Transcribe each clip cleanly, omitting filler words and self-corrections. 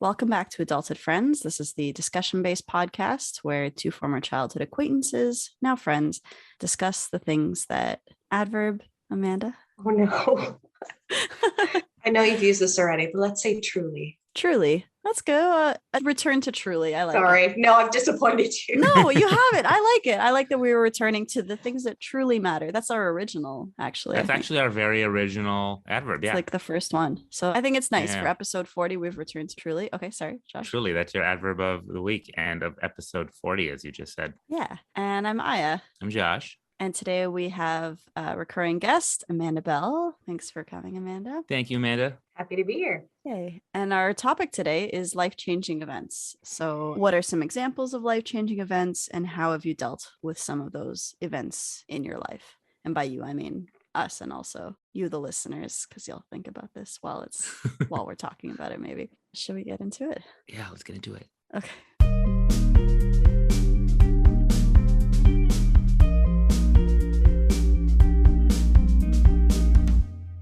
Welcome back to Adulthood Friends. This is the discussion-based podcast where two former childhood acquaintances, now friends, discuss the things that adverb, Amanda? Oh no. I know you've used this already, but let's say truly. Truly. Let's go. A return to truly. I like Sorry. it. No, I've disappointed you. No, you haven't. I like it. I like that we were returning to the things that truly matter. That's our original, actually. That's actually our very original adverb. It's Yeah. like the first one. So I think it's nice. Yeah. For episode 40, we've returned to truly. Okay, sorry, Josh. Truly, that's your adverb of the week and of episode 40, as you just said. Yeah. And I'm Aya. I'm Josh. And today we have a recurring guest, Amanda Bell. Thanks for coming, Amanda. Thank you, Amanda. Happy to be here. Yay. And our topic today is life-changing events. So what are some examples of life-changing events and how have you dealt with some of those events in your life? And by you, I mean us and also you, the listeners, because you'll think about this while we're talking about it, maybe. Should we get into it? Yeah, let's get into it. Okay.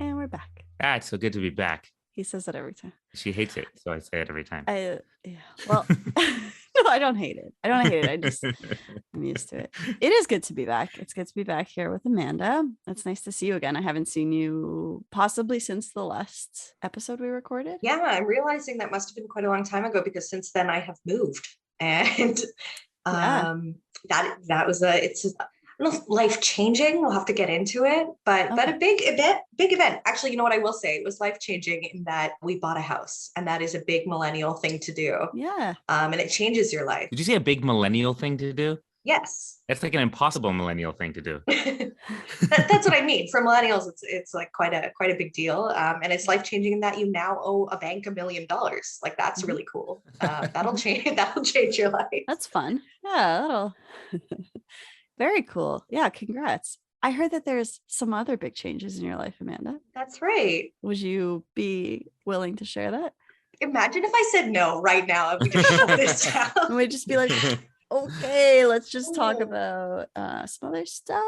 And we're back. It's so good to be back. He says that every time. She hates it, so I say it every time. Yeah. Well, no, I don't hate it. I'm used to it. It is good to be back. It's good to be back here with Amanda. It's nice to see you again. I haven't seen you possibly since the last episode we recorded. Yeah, I'm realizing that must have been quite a long time ago because since then I have moved. And that was I don't know if life-changing. We'll have to get into it, but a big event. Actually, you know what I will say? It was life-changing in that we bought a house, and that is a big millennial thing to do. Yeah. And it changes your life. Did you say a big millennial thing to do? Yes. That's like an impossible millennial thing to do. That's what I mean. For millennials, it's like quite a big deal. And it's life-changing in that you now owe a bank $1 million. Like that's really cool. That'll change your life. That's fun. Yeah, that'll very cool. Yeah, congrats. I heard that there's some other big changes in your life, Amanda. That's right. Would you be willing to share that? Imagine if I said no right now and we just shut this down. And we'd just be like, okay, let's just talk about some other stuff.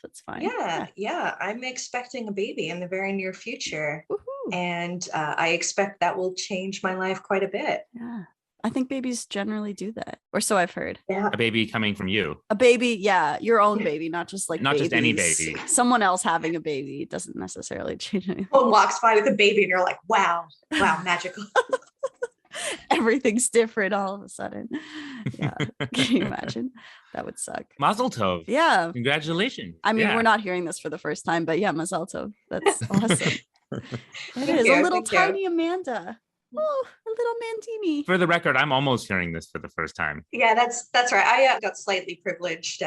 That's fine. Yeah. I'm expecting a baby in the very near future. Woohoo. And I expect that will change my life quite a bit. Yeah. I think babies generally do that, or so I've heard. Yeah. A baby coming from you. A baby, yeah, your own baby, not just like Not babies. just any baby. Someone else having a baby doesn't necessarily change anything. Someone walks by with a baby and you're like, wow, magical. Everything's different all of a sudden. Yeah. Can you imagine? That would suck. Mazel tov. Yeah. Congratulations. I mean, we're not hearing this for the first time, but yeah, mazel tov. That's awesome. It is a little tiny Amanda. Oh, a little Mandini. For the record, I'm almost hearing this for the first time. Yeah, that's right. I got slightly privileged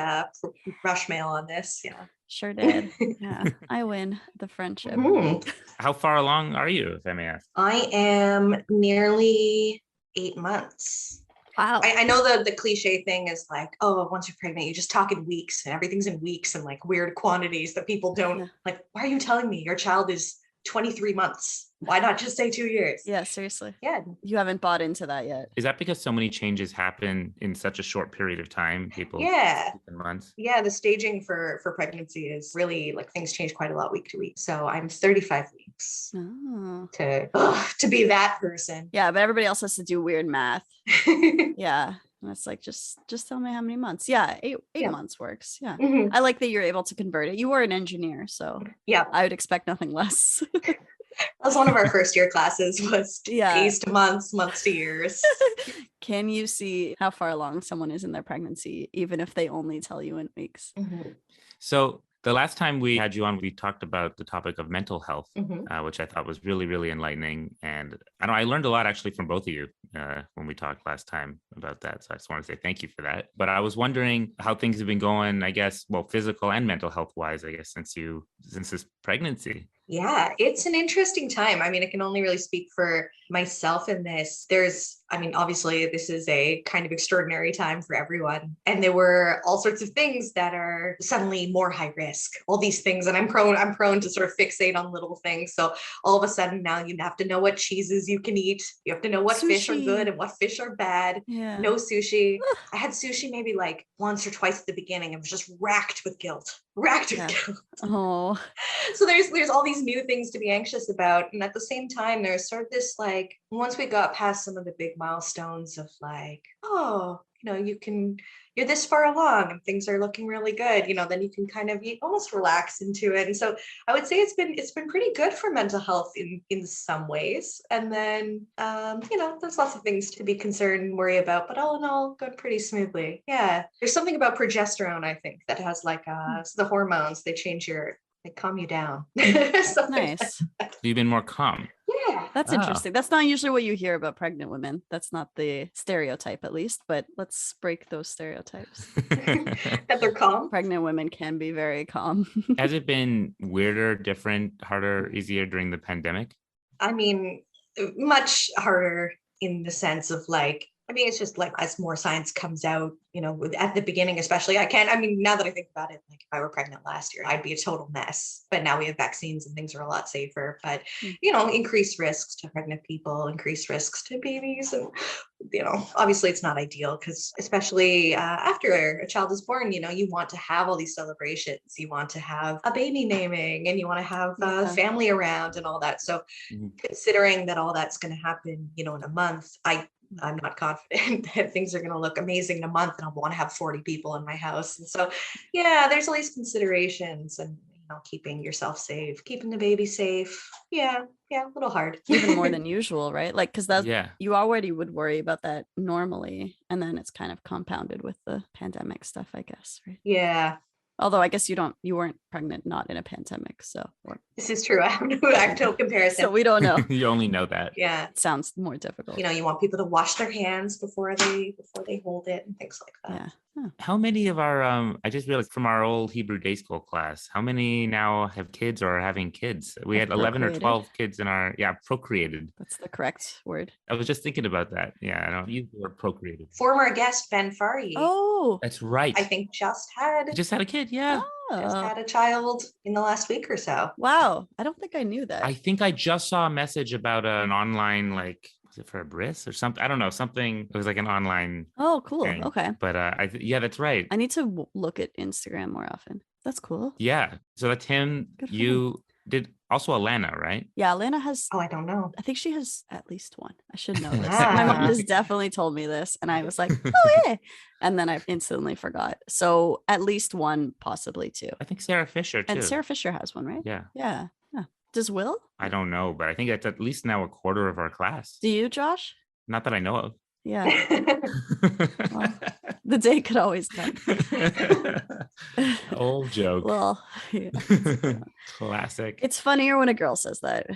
rush mail on this. Yeah. Sure did. Yeah, I win the friendship. Mm-hmm. How far along are you, if I may ask? I am nearly 8 months. Wow. I know the cliche thing is like, oh, once you're pregnant, you just talk in weeks and everything's in weeks and like weird quantities that people don't like. Why are you telling me your child is 23 months? Why not just say 2 years? Yeah, seriously. Yeah. You haven't bought into that yet. Is that because so many changes happen in such a short period of time? People in months. Yeah, the staging for pregnancy is really like things change quite a lot week to week. So I'm 35 weeks to be that person. Yeah, but everybody else has to do weird math. Yeah. And it's like, just tell me how many months. Yeah, eight months works. Yeah. Mm-hmm. I like that you're able to convert it. You were an engineer, so yeah, I would expect nothing less. That was one of our first year classes was days to months to years. Can you see how far along someone is in their pregnancy, even if they only tell you in weeks? Mm-hmm. So the last time we had you on, we talked about the topic of mental health, mm-hmm. Which I thought was really, really enlightening. And I learned a lot actually from both of you when we talked last time about that. So I just want to say thank you for that. But I was wondering how things have been going, I guess, well, physical and mental health wise, I guess, since this pregnancy. Yeah, it's an interesting time. I mean, I can only really speak for myself in this. I mean, obviously, this is a kind of extraordinary time for everyone. And there were all sorts of things that are suddenly more high risk, all these things. And I'm prone to sort of fixate on little things. So all of a sudden now you have to know what cheeses you can eat. You have to know what fish are good and what fish are bad. Yeah. No sushi. I had sushi maybe like once or twice at the beginning. I was just racked with guilt. Oh. So there's all these new things to be anxious about. And at the same time, there's sort of this like, once we got past some of the big milestones of like, oh, you're this far along and things are looking really good, then you can kind of almost relax into it. And so I would say it's been pretty good for mental health in some ways. And then, there's lots of things to be concerned and worry about, but all in all, going pretty smoothly. Yeah. There's something about progesterone, I think, that has like the hormones, they calm you down. Nice. You've been more calm. Yeah. That's interesting. That's not usually what you hear about pregnant women. That's not the stereotype, at least, but let's break those stereotypes. That they're calm. Pregnant women can be very calm. Has it been weirder, different, harder, easier during the pandemic? I mean, much harder in the sense of like, it's just like as more science comes out, at the beginning, especially, now that I think about it, like if I were pregnant last year, I'd be a total mess. But now we have vaccines and things are a lot safer. But, increased risks to pregnant people, increased risks to babies. And, obviously it's not ideal because especially after a child is born, you want to have all these celebrations. You want to have a baby naming and you want to have family around and all that. So considering that all that's going to happen, in a month, I'm not confident that things are going to look amazing in a month and I'll want to have 40 people in my house. And so, there's all these considerations and, keeping yourself safe, keeping the baby safe. Yeah, a little hard. Even more than usual, right? Like, because you already would worry about that normally. And then it's kind of compounded with the pandemic stuff, I guess, right? Yeah. Although I guess you weren't pregnant, not in a pandemic. So this is true. I have no actual comparison. So we don't know. You only know that. Yeah. It sounds more difficult. You want people to wash their hands before they hold it and things like that. Yeah. Huh. How many of our, I just realized from our old Hebrew day school class, how many now have kids or are having kids? We had 11 or 12 kids in our, procreated. That's the correct word. I was just thinking about that. Yeah, I don't use the word procreated. Former guest Ben Fari. Oh. That's right. I think just had a kid, yeah. Just had a child in the last week or so. Wow. I don't think I knew that. I think I just saw a message about an online, like, was it for a bris or something? I don't know, something. It was like an online. Oh, cool. thing. Okay. But that's right. I need to look at Instagram more often. That's cool. Yeah. So that's him. You did also Alana, right? Yeah, Alana has. Oh, I don't know. I think she has at least one. I should know this. My mom has definitely told me this, and I was like, oh yeah, and then I instantly forgot. So at least one, possibly two. I think Sarah Fisher too. And Sarah Fisher has one, right? Yeah. Yeah. Does Will? I don't know, but I think that's at least now a quarter of our class. Do you, Josh? Not that I know of. Yeah. Well, the day could always come. Old joke. Well, yeah. Classic. It's funnier when a girl says that.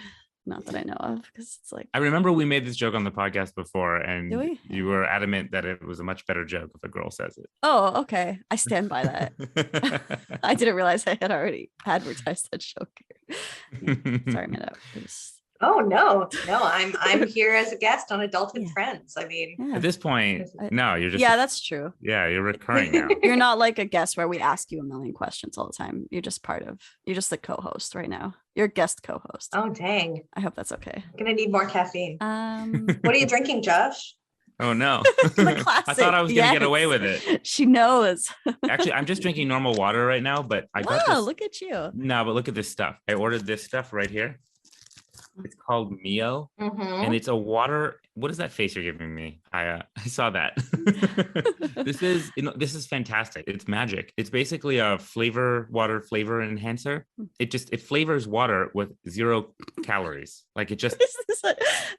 Not that I know of, because it's like, I remember we made this joke on the podcast before, and Did we? you were adamant that it was a much better joke if a girl says it. oh, okay. I stand by that. I didn't realize I had already advertised that joke. Sorry, Amanda. Oh no, I'm here as a guest on Adulthood Friends. I mean, at this point, no, you're just that's true. Yeah, you're recurring now. You're not like a guest where we ask you a million questions all the time. You're just the co-host right now. You're guest co-host. Oh dang. I hope that's okay. I'm gonna need more caffeine. What are you drinking, Josh? Oh no. The classic. I thought I was gonna get away with it. She knows. Actually, I'm just drinking normal water right now, but I got this. Look at you. No, but look at this stuff. I ordered this stuff right here. It's called Mio, and it's a water. What is that face you're giving me? I saw that. This is fantastic. It's magic. It's basically a water flavor enhancer. It flavors water with 0 calories. Like it just.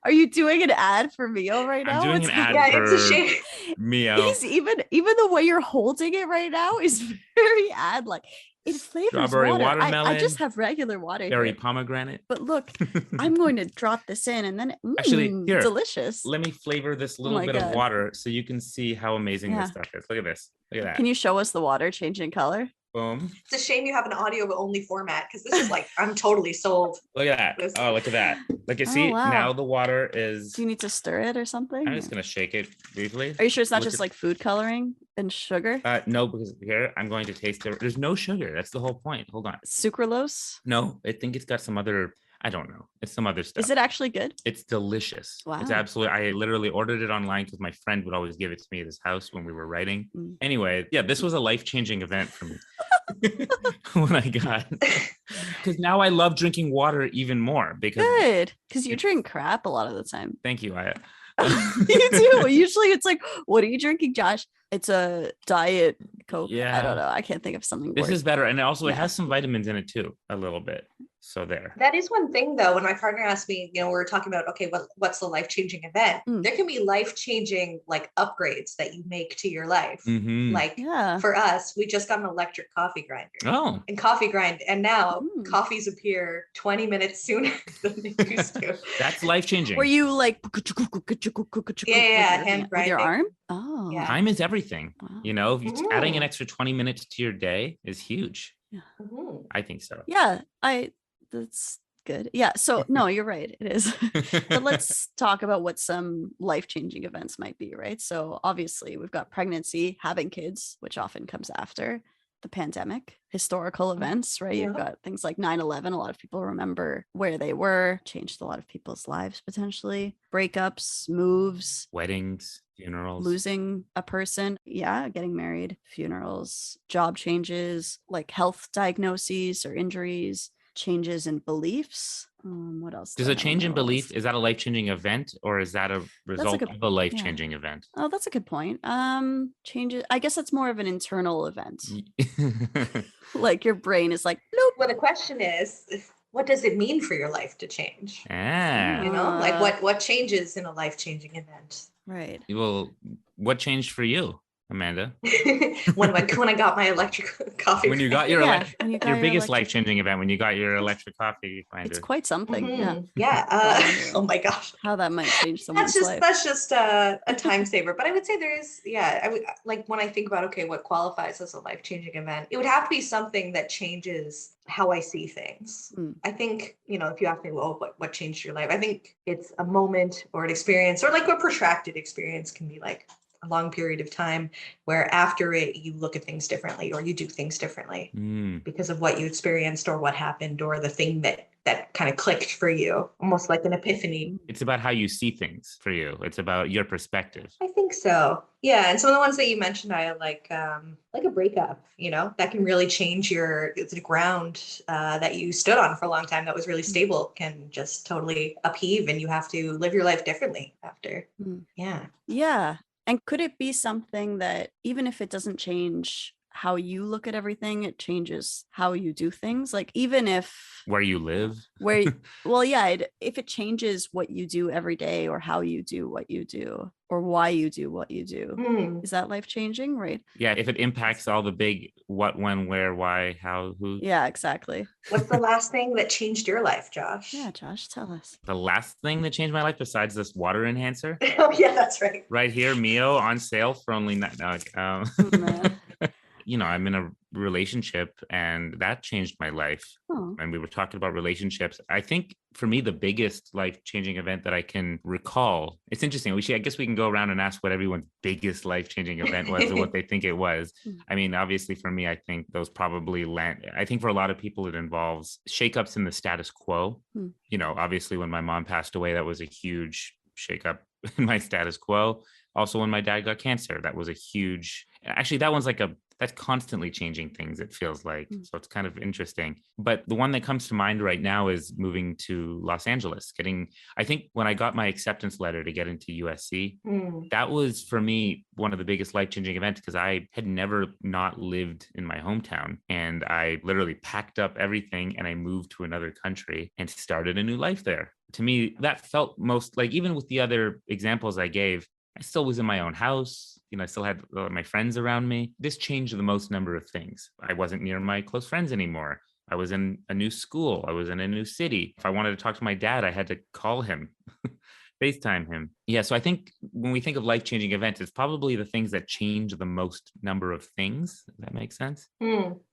Are you doing an ad for Mio right now? I'm doing an ad for it's a shame. Mio. Even the way you're holding it right now is very ad-like. It flavors strawberry water. watermelon. I just have regular water. Berry here. pomegranate. But look, I'm going to drop this in and then actually here, delicious. Let me flavor this little bit of water so you can see how amazing this stuff is. Look at this. Look at that. Can you show us the water changing color? Boom. It's a shame you have an audio only format because this is like, I'm totally sold. Look at that. This- Oh, look at that. Look at, Oh, see, wow. now the water is, Do you need to stir it or something? I'm just going to shake it briefly. Are you sure it's not Look just at- like food coloring and sugar? No, because here I'm going to taste it. There's no sugar. That's the whole point. Hold on. Sucralose? No, I think it's got some other, I don't know. It's some other stuff. Is it actually good? It's delicious. It's Wow. absolutely, I literally ordered it online because my friend would always give it to me at his house when we were writing. Mm. Anyway, yeah, this was a life-changing event for me. When I got, because now I love drinking water even more because Good. Because you drink crap a lot of the time. thank you, I You do. Usually it's like, what are you drinking, Josh? It's a diet Coke. I Yeah. don't know. I can't think of something this worse. is better. And also it Yeah. has some vitamins in it too, a little bit. So there. That is one thing though, when my partner asked me, we were talking about, okay, what's the life-changing event? Mm. There can be life-changing like upgrades that you make to your life. Mhm. Like Yeah. for us, we just got an electric coffee grinder. Oh, And coffee grind, and now Mm. coffees appear 20 minutes sooner than they used to. that's life-changing. Were you like Yeah, with hand with your grinding. arm? Oh. Yeah. Time is everything. Wow. You know, if you adding an Mhm. extra 20 minutes to your day is huge. Mhm. I think so. Yeah, that's good. Yeah, so no, you're right. It is. But let's talk about what some life-changing events might be, right? So obviously we've got pregnancy, having kids, which often comes after the pandemic, historical events, right? You've Yeah. got things like 9/11. A lot of people remember where they were, changed a lot of people's lives potentially. Breakups, moves, Weddings, funerals. losing a person, yeah, getting married, funerals, job changes, like health diagnoses or injuries, changes in beliefs. What else? Does do I a have on change my in little belief, list? is that a life-changing event or is that a result good- of a life-changing event? Oh, that's a good point. Changes. I guess that's more of an internal event. Like your brain is like, bloop. Well, the question is, what does it mean for your life to change? Ah, You know, like Uh. what changes in a life-changing event? Right. well, what changed for you, Amanda? when I got my electric coffee. When you got grinder. your Yeah, when you got your your biggest electric- life-changing event, when you got your electric coffee It's grinder. quite something. Yeah. Mhm. Yeah. wondering. Oh my gosh. How that might change someone's That's life. just a time saver. But I would say there is, yeah, I would like when I think about, okay, what qualifies as a life-changing event, it would have to be something that changes how I see things. Mm. I think, if you ask me, well, what changed your life? I think it's a moment or an experience or like a protracted experience can be like a long period of time where after it, you look at things differently or you do things differently Mm. because of what you experienced or what happened or the thing that kind of clicked for you, almost like an epiphany. It's about how you see things for you. It's about your perspective. I think so. Yeah. And some of the ones that you mentioned, I like a breakup, that can really change the ground that you stood on for a long time that was really stable can just totally upheave and you have to live your life differently after. Mm. Yeah. Yeah. And could it be something that even if it doesn't change how you look at everything, it changes how you do things? Like even if Where you live. well, yeah, if it changes what you do every day or how you do what you do or why you do what you do, Hmm. is that life changing? Right. Yeah, if it impacts all the big what, when, where, why, how, who. Yeah, exactly. What's the last thing that changed your life, Josh? Yeah, Josh, tell us. The last thing that changed my life besides this water enhancer, Oh, yeah, that's right. right here, Mio on sale for only no, Oh, man. I'm in a relationship and that changed my life. Oh. And we were talking about relationships. I think for me, the biggest life-changing event that I can recall, it's interesting. I guess we can go around and ask what everyone's biggest life-changing event was or what they think it was. I mean, obviously for me, I think those probably I think for a lot of people, it involves shakeups in the status quo. Obviously when my mom passed away, that was a huge shakeup in my status quo. Also, when my dad got cancer, that was a huge, actually, that one's that's constantly changing things, it feels like. So it's kind of interesting. But the one that comes to mind right now is moving to Los Angeles, I think when I got my acceptance letter to get into USC, that was for me one of the biggest life-changing events because I had never not lived in my hometown. And I literally packed up everything and I moved to another country and started a new life there. To me, that felt most like, even with the other examples I gave, I still was in my own house. I still had my friends around me. This changed the most number of things. I wasn't near my close friends anymore. I was in a new school. I was in a new city. If I wanted to talk to my dad, I had to call him, FaceTime him. Yeah. So I think when we think of life-changing events, it's probably the things that change the most number of things. Does that make sense?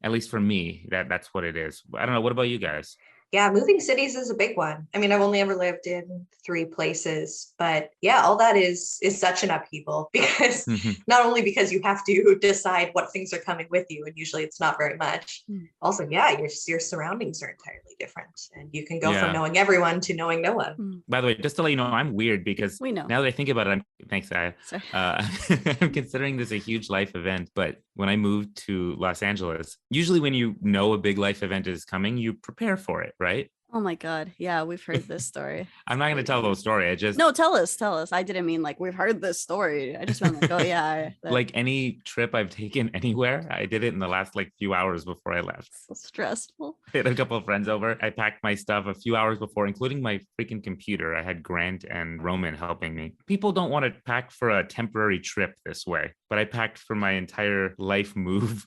At least for me, that's what it is. I don't know. What about you guys? Yeah, moving cities is a big one. I mean, I've only ever lived in 3 places, but yeah, all that is such an upheaval because not only because you have to decide what things are coming with you, and usually it's not very much. Also, yeah, your surroundings are entirely different, and you can go from knowing everyone to knowing no one. By the way, just to let you know, I'm weird because we know. Now that I think about it, thanks, Aya. I'm considering this a huge life event, but when I moved to Los Angeles, usually when you know a big life event is coming, you prepare for it, right? Oh my God. Yeah, we've heard this story. I'm not going to tell the whole story. No, tell us. I didn't mean like we've heard this story. I just meant like, oh yeah. Like any trip I've taken anywhere, I did it in the last like few hours before I left. So stressful. I had a couple of friends over. I packed my stuff a few hours before, including my freaking computer. I had Grant and Roman helping me. People don't want to pack for a temporary trip this way, but I packed for my entire life move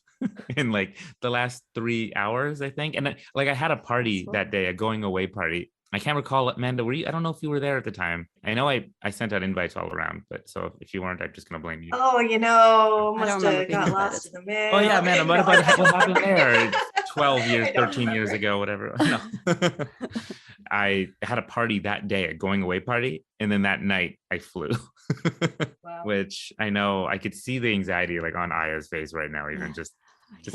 in like the last 3 hours, I think. And I had a party that day, a going away party. I can't recall, Amanda, were you? I don't know if you were there at the time. I know I sent out invites all around, but so if you weren't, I'm just going to blame you. Oh, must have got lost in the mail. Oh yeah, man, what happened there? 12 years, 13 years ago, whatever. No. I had a party that day, a going away party. And then that night I flew, which I know I could see the anxiety like on Aya's face right now, even just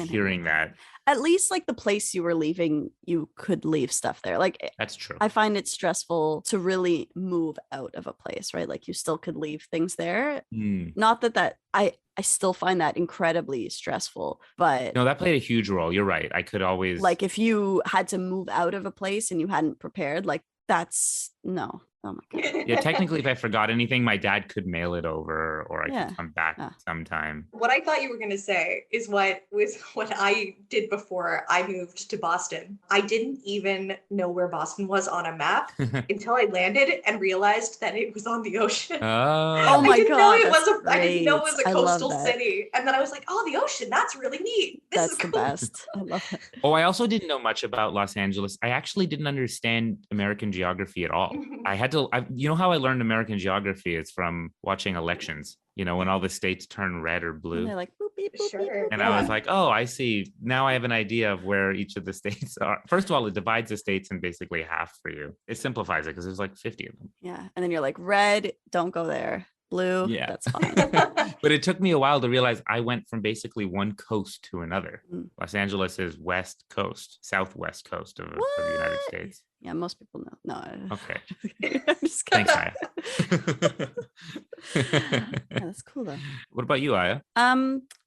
hearing that. At least like the place you were leaving, you could leave stuff there. Like that's true. I find it stressful to really move out of a place, right? Like you still could leave things there. Not that I still find that incredibly stressful, but no, that played a huge role. You're right. I could always like if you had to move out of a place and you hadn't prepared, like that's no. Oh my God. Yeah, technically, if I forgot anything, my dad could mail it over or I could come back sometime. What I thought you were going to say is what I did before I moved to Boston. I didn't even know where Boston was on a map until I landed and realized that it was on the ocean. Oh my God. I didn't know it was a coastal city. And then I was like, oh, the ocean. That's really neat. This is cool. The best. I love it. Oh, I also didn't know much about Los Angeles. I actually didn't understand American geography at all. You know how I learned American geography is from watching elections, when all the states turn red or blue. And they're like, boop, beep, boop, beep, boop. And I was like, oh, I see. Now I have an idea of where each of the states are. First of all, it divides the states in basically half for you. It simplifies it because there's like 50 of them. Yeah. And then you're like, red, don't go there. Blue, that's fine. But it took me a while to realize I went from basically one coast to another. Los Angeles is west coast, southwest coast of the United States. Yeah, most people know. No. Okay. Thanks, Aya. That's cool though. What about you, Aya?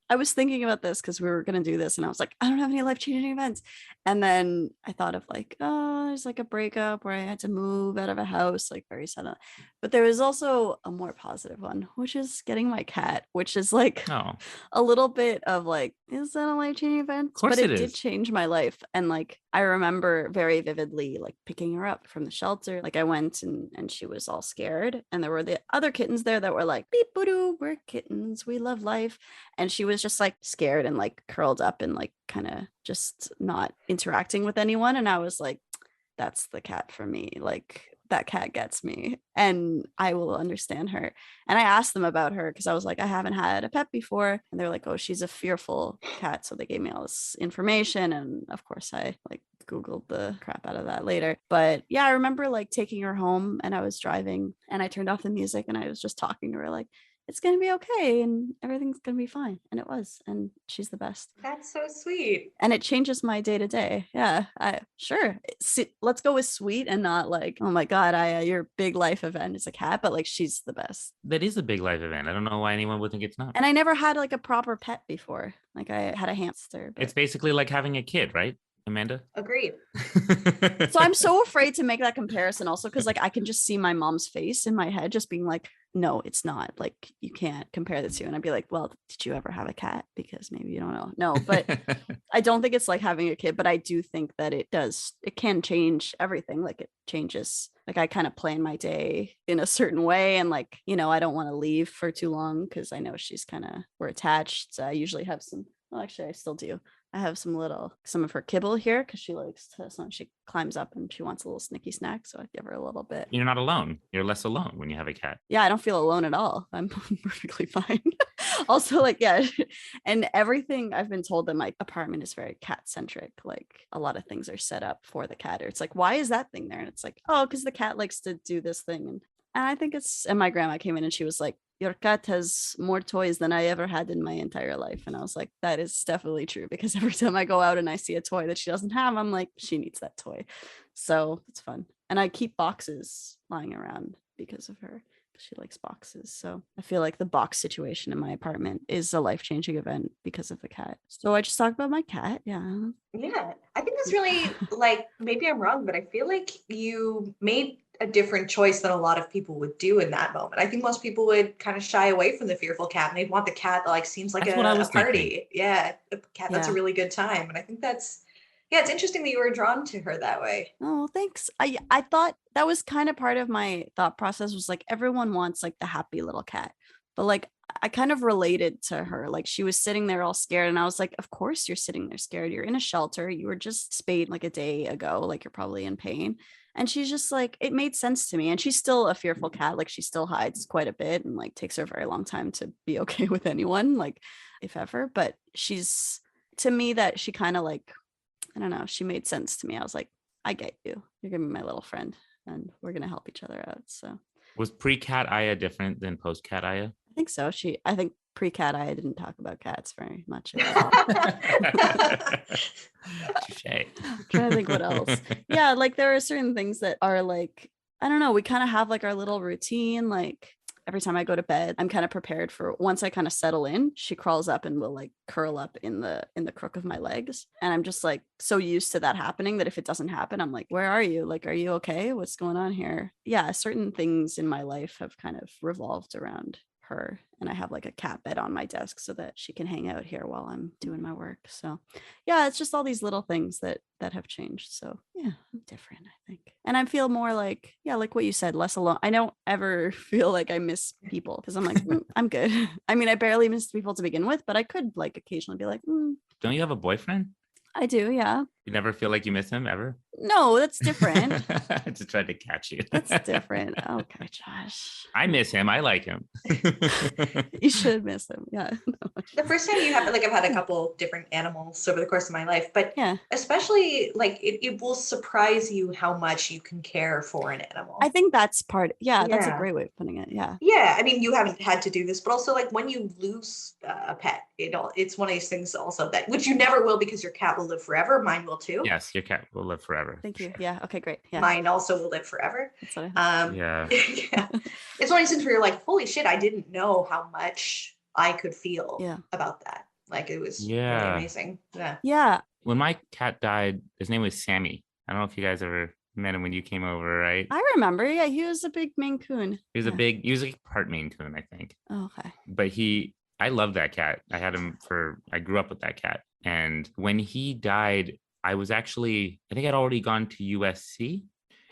I was thinking about this because we were going to do this and I was like, I don't have any life-changing events. And then I thought of like, oh, there's like a breakup where I had to move out of a house, like very sudden. But there was also a more positive one, which is getting my cat, which is like a little bit of like, is that a life-changing event? Of course but it is. did change my life. And like, I remember very vividly like picking her up from the shelter. Like I went and she was all scared. And there were the other kittens there that were like, beep, boo-doo, we're kittens. We love life. And she was just like scared and like curled up and like kind of just not interacting with anyone. And I was like, that's the cat for me. Like that cat gets me and I will understand her. And I asked them about her because I was like, I haven't had a pet before. And they're like, oh, she's a fearful cat. So they gave me all this information. And of course I like Googled the crap out of that later. But yeah, I remember like taking her home and I was driving and I turned off the music and I was just talking to her like, it's going to be okay and everything's going to be fine. And it was, and she's the best. That's so sweet. And it changes my day to day. Yeah, let's go with sweet and not like, oh my God, your big life event is a cat, but like she's the best. That is a big life event. I don't know why anyone would think it's not. And I never had like a proper pet before. Like I had a hamster. It's basically like having a kid, right? Amanda? Agreed. So I'm so afraid to make that comparison also because like I can just see my mom's face in my head just being like, no, it's not. Like you can't compare the two. And I'd be like, well, did you ever have a cat? Because maybe you don't know. No, but I don't think it's like having a kid, but I do think that it can change everything. Like it changes. Like I kind of plan my day in a certain way. And like, I don't want to leave for too long because I know we're attached. So I usually have actually I still do. I have some of her kibble here because she likes to, so she climbs up and she wants a little snicky snack. So I give her a little bit. You're not alone. You're less alone when you have a cat. Yeah, I don't feel alone at all. I'm perfectly fine. Also, like, yeah, and everything I've been told that my apartment is very cat centric. Like a lot of things are set up for the cat. Or it's like, why is that thing there? And it's like, oh, because the cat likes to do this thing. And I think and my grandma came in and she was like, your cat has more toys than I ever had in my entire life. And I was like, that is definitely true, because every time I go out and I see a toy that she doesn't have, I'm like, she needs that toy. So it's fun. And I keep boxes lying around because of her. She likes boxes. So I feel like the box situation in my apartment is a life-changing event because of the cat. So I just talked about my cat. Yeah. Yeah. I think that's really like, maybe I'm wrong, but I feel like you made a different choice than a lot of people would do in that moment. I think most people would kind of shy away from the fearful cat and they'd want the cat that like seems like That's what I a was party. thinking. Yeah. A cat that's a Yeah. really good time. And I think that's, yeah, it's interesting that you were drawn to her that way. Oh, thanks. I thought that was kind of part of my thought process, was like everyone wants like the happy little cat. But like I kind of related to her. Like she was sitting there all scared and I was like, of course you're sitting there scared. You're in a shelter. You were just spayed like a day ago. Like you're probably in pain. And she's just like, it made sense to me. And she's still a fearful cat. Like she still hides quite a bit and like takes her a very long time to be okay with anyone, like if ever. But she's, to me, that she kind of like, I don't know, she made sense to me. I was like, I get you. You're gonna be my little friend and we're gonna help each other out. So Was pre-cat Aya different than post-cat Aya? I think so. I think pre-cat I didn't talk about cats very much at all. Touche. I'm trying to think what else. Yeah, like there are certain things that are like, I don't know, we kind of have like our little routine. Like every time I go to bed, I'm kind of prepared for, once I kind of settle in, she crawls up and will like curl up in the crook of my legs. And I'm just like so used to that happening that if it doesn't happen, I'm like, where are you? Like, are you okay? What's going on here? Yeah, certain things in my life have kind of revolved around her. And I have like a cat bed on my desk so that she can hang out here while I'm doing my work. So yeah, it's just all these little things that have changed. So yeah, I'm different, I think. And I feel more like, yeah, like what you said, less alone. I don't ever feel like I miss people because I'm like, I'm good. I mean, I barely miss people to begin with, but I could like occasionally be like, Don't you have a boyfriend? I do, yeah. You never feel like you miss him ever? No, that's different. I just tried to catch you. That's different. Okay, Josh. I miss him. I like him. You should miss him. Yeah. The first time you have, like, I've had a couple different animals over the course of my life, but Yeah. especially like it will surprise you how much you can care for an animal. I think that's part. Yeah, that's a Yeah. great way of putting it. Yeah. Yeah, I mean, you haven't had to do this, but also like when you lose a pet, it's one of these things also that, which you never will because your cat will live forever. Mine will too. Yes, your cat will live forever. Thank for you. sure. Yeah. Okay, great. Yeah. Mine also will live forever. That's what I Yeah. Yeah. It's one of these things where you're like, holy shit, I didn't know how much I could feel Yeah. about that. Like it was Yeah. really amazing. Yeah. Yeah. When my cat died, his name was Sammy. I don't know if you guys ever met him when you came over, right? I remember. Yeah, he was a big Maine Coon. He was Yeah. he was like part Maine Coon, I think. Oh, okay. But I love that cat. I grew up with that cat. And when he died, I think I'd already gone to USC.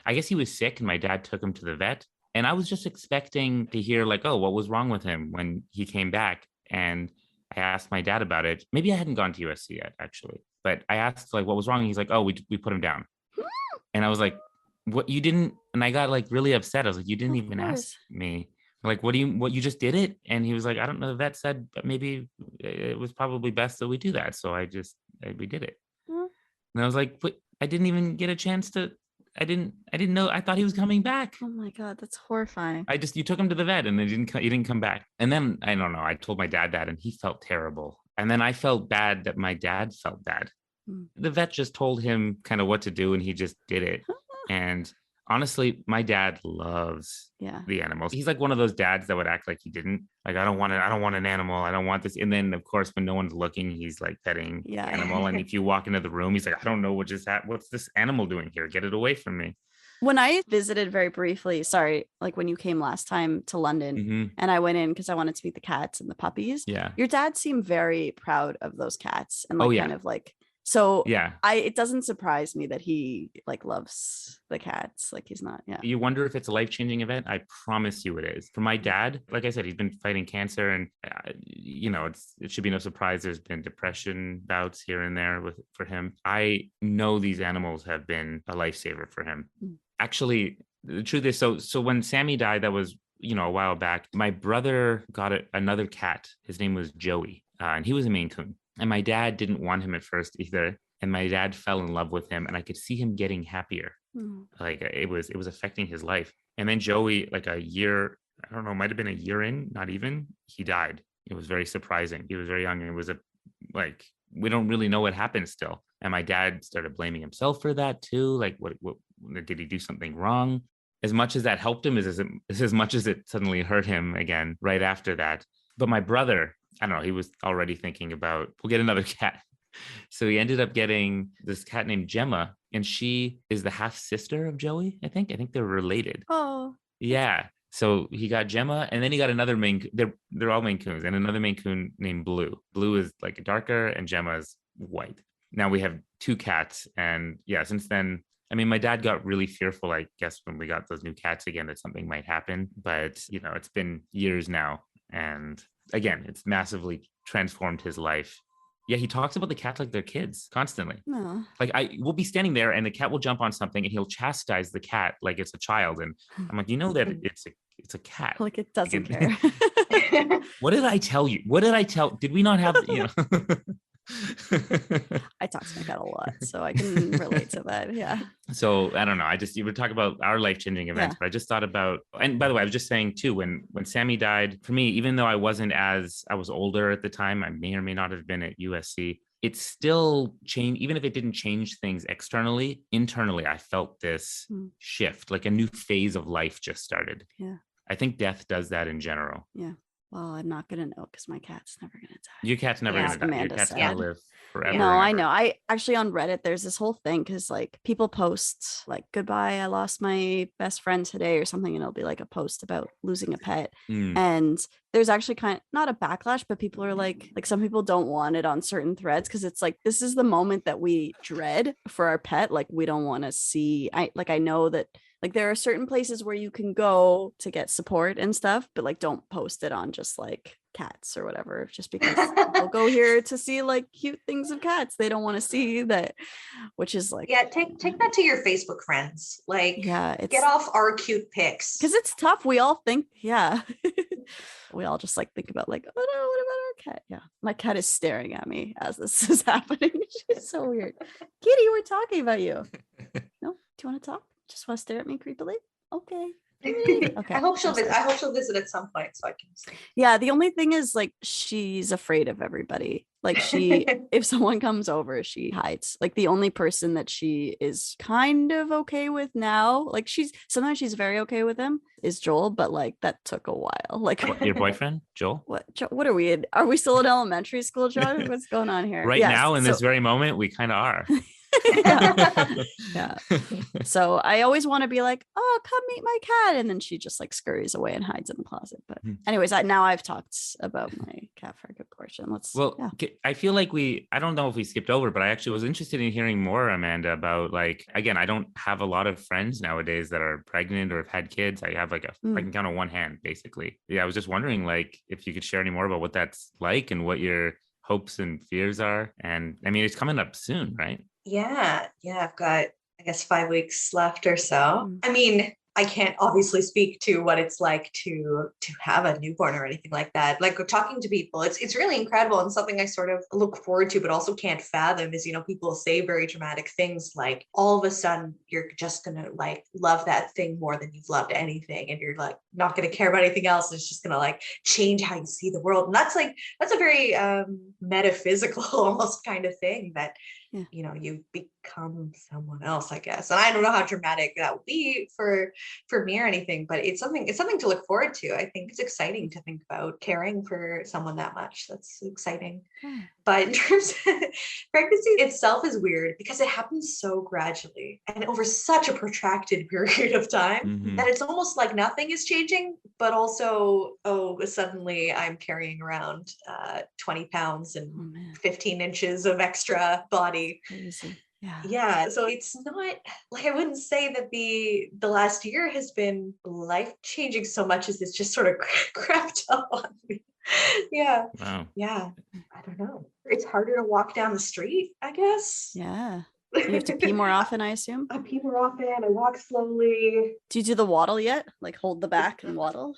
I guess he was sick and my dad took him to the vet. And I was just expecting to hear like, oh, what was wrong with him when he came back? And I asked my dad about it. Maybe I hadn't gone to USC yet, actually. But I asked like, what was wrong? And he's like, oh, we put him down. And I was like, what, you didn't? And I got like really upset. I was like, you didn't Of even course. ask me. Like, what you just did it? And he was like, I don't know. The vet said, but maybe it was probably best that we do that. So we did it. Mm. And I was like, but I didn't even get a chance to, I didn't know. I thought he was coming back. Oh my God, that's horrifying. You took him to the vet and he didn't come back. And then, I don't know, I told my dad that and he felt terrible. And then I felt bad that my dad felt bad. Mm. The vet just told him kind of what to do and he just did it. And honestly, my dad loves the animals. He's like one of those dads that would act like he didn't. Like, I don't want an animal. I don't want this. And then, of course, when no one's looking, he's like petting the animal. And if you walk into the room, he's like, I don't know what just happened. What's this animal doing here? Get it away from me. When I visited very briefly, like when you came last time to London and I went in because I wanted to meet the cats and the puppies. Yeah. Your dad seemed very proud of those cats and like kind of like So Yeah. it doesn't surprise me that he like loves the cats. Like he's not, yeah. You wonder if it's a life-changing event. I promise you it is. For my dad, like I said, he's been fighting cancer, and it should be no surprise there's been depression bouts here and there for him. I know these animals have been a lifesaver for him. Actually, the truth is, so when Sammy died, that was a while back, my brother got another cat. His name was Joey, and he was a Maine Coon. And my dad didn't want him at first either. And my dad fell in love with him, and I could see him getting happier. Like it was affecting his life. And then Joey, like a year, I don't know, might have been a year in, not even, he died. It was very surprising. He was very young, and it was we don't really know what happened still. And my dad started blaming himself for that too. Like, what did he do something wrong? As much as that helped him, is as much as it suddenly hurt him again right after that. But my brother, I don't know, he was already thinking about, we'll get another cat. So he ended up getting this cat named Gemma, and she is the half sister of Joey. I think they're related. Oh, yeah. So he got Gemma, and then he got another they're all Maine Coons, and another Maine Coon named Blue. Blue is like darker, and Gemma is white. Now we have 2 cats, and yeah, since then, I mean, my dad got really fearful, I guess, when we got those new cats again, that something might happen. But it's been years now, and again, it's massively transformed his life. Yeah, he talks about the cats like they're kids constantly. no. Like we'll be standing there, and the cat will jump on something, and he'll chastise the cat like it's a child. And I'm like, that it's a cat. Like it doesn't care. What did I tell you? Did we not have, I talk to my cat a lot, so I can relate to that. Yeah. So I don't know. You would talk about our life-changing events, but I just thought about, and by the way, I was just saying too, when Sammy died, for me, even though I was older at the time, I may or may not have been at USC, it still changed. Even if it didn't change things externally, internally, I felt this shift, like a new phase of life just started. Yeah. I think death does that in general. Yeah. Well, I'm not going to know because my cat's never going to die. Your cat's never going to die. Your cat's going to live forever. No, I know. I actually, on Reddit, there's this whole thing because like people post like, goodbye, I lost my best friend today or something. And it'll be like a post about losing a pet. And there's actually kind of not a backlash, but people are like some people don't want it on certain threads because it's like, this is the moment that we dread for our pet. Like we don't want to see, I know that like there are certain places where you can go to get support and stuff, but like don't post it on just like cats or whatever, just because people go here to see like cute things of cats. They don't want to see that, which is like, yeah, take that to your Facebook friends. Like, yeah, get off our cute pics. Because it's tough. We all think, we all just like think about like, oh no, what about our cat? Yeah, my cat is staring at me as this is happening. She's so weird. Kitty, we're talking about you. No, do you want to talk? Just want to stare at me creepily? Okay. Okay. I hope she'll visit at some point so I can see. Yeah, the only thing is like she's afraid of everybody. Like if someone comes over, she hides. Like the only person that she is kind of okay with now, like sometimes she's very okay with him, is Joel, but like that took a while. Like your boyfriend, Joel? What are we in? Are we still in elementary school, John? What's going on here? Right now, in this very moment, we kind of are. Yeah. So I always want to be like, oh, come meet my cat, and then she just like scurries away and hides in the closet. But anyways, now I've talked about my cat for a good portion. I feel like I don't know if we skipped over, but I actually was interested in hearing more, Amanda, about like, again, I don't have a lot of friends nowadays that are pregnant or have had kids. I have like I can count on one hand, basically. Yeah, I was just wondering like if you could share any more about what that's like and what your hopes and fears are. And I mean, it's coming up soon, right? Yeah. I've got, I guess, 5 weeks left or so. I mean, I can't obviously speak to what it's like to have a newborn or anything like that. Like talking to people, it's really incredible, and something I sort of look forward to, but also can't fathom is, people say very dramatic things like all of a sudden you're just gonna like love that thing more than you've loved anything, and you're like not gonna care about anything else. It's just gonna like change how you see the world, and that's a very metaphysical almost kind of thing that. Yeah. You become someone else, I guess. And I don't know how dramatic that would be for me or anything, but it's something to look forward to. I think it's exciting to think about caring for someone that much. That's exciting. But in terms of pregnancy itself is weird because it happens so gradually and over such a protracted period of time that it's almost like nothing is changing, but also, suddenly I'm carrying around 20 pounds and 15 inches of extra body. body. Crazy. Yeah. Yeah. So it's not like, I wouldn't say that the last year has been life-changing so much as it's just sort of crept up on me. Yeah. Wow. Yeah. I don't know. It's harder to walk down the street, I guess. Yeah. And you have to pee more often, I assume. I pee more often. I walk slowly. Do you do the waddle yet? Like hold the back and waddle?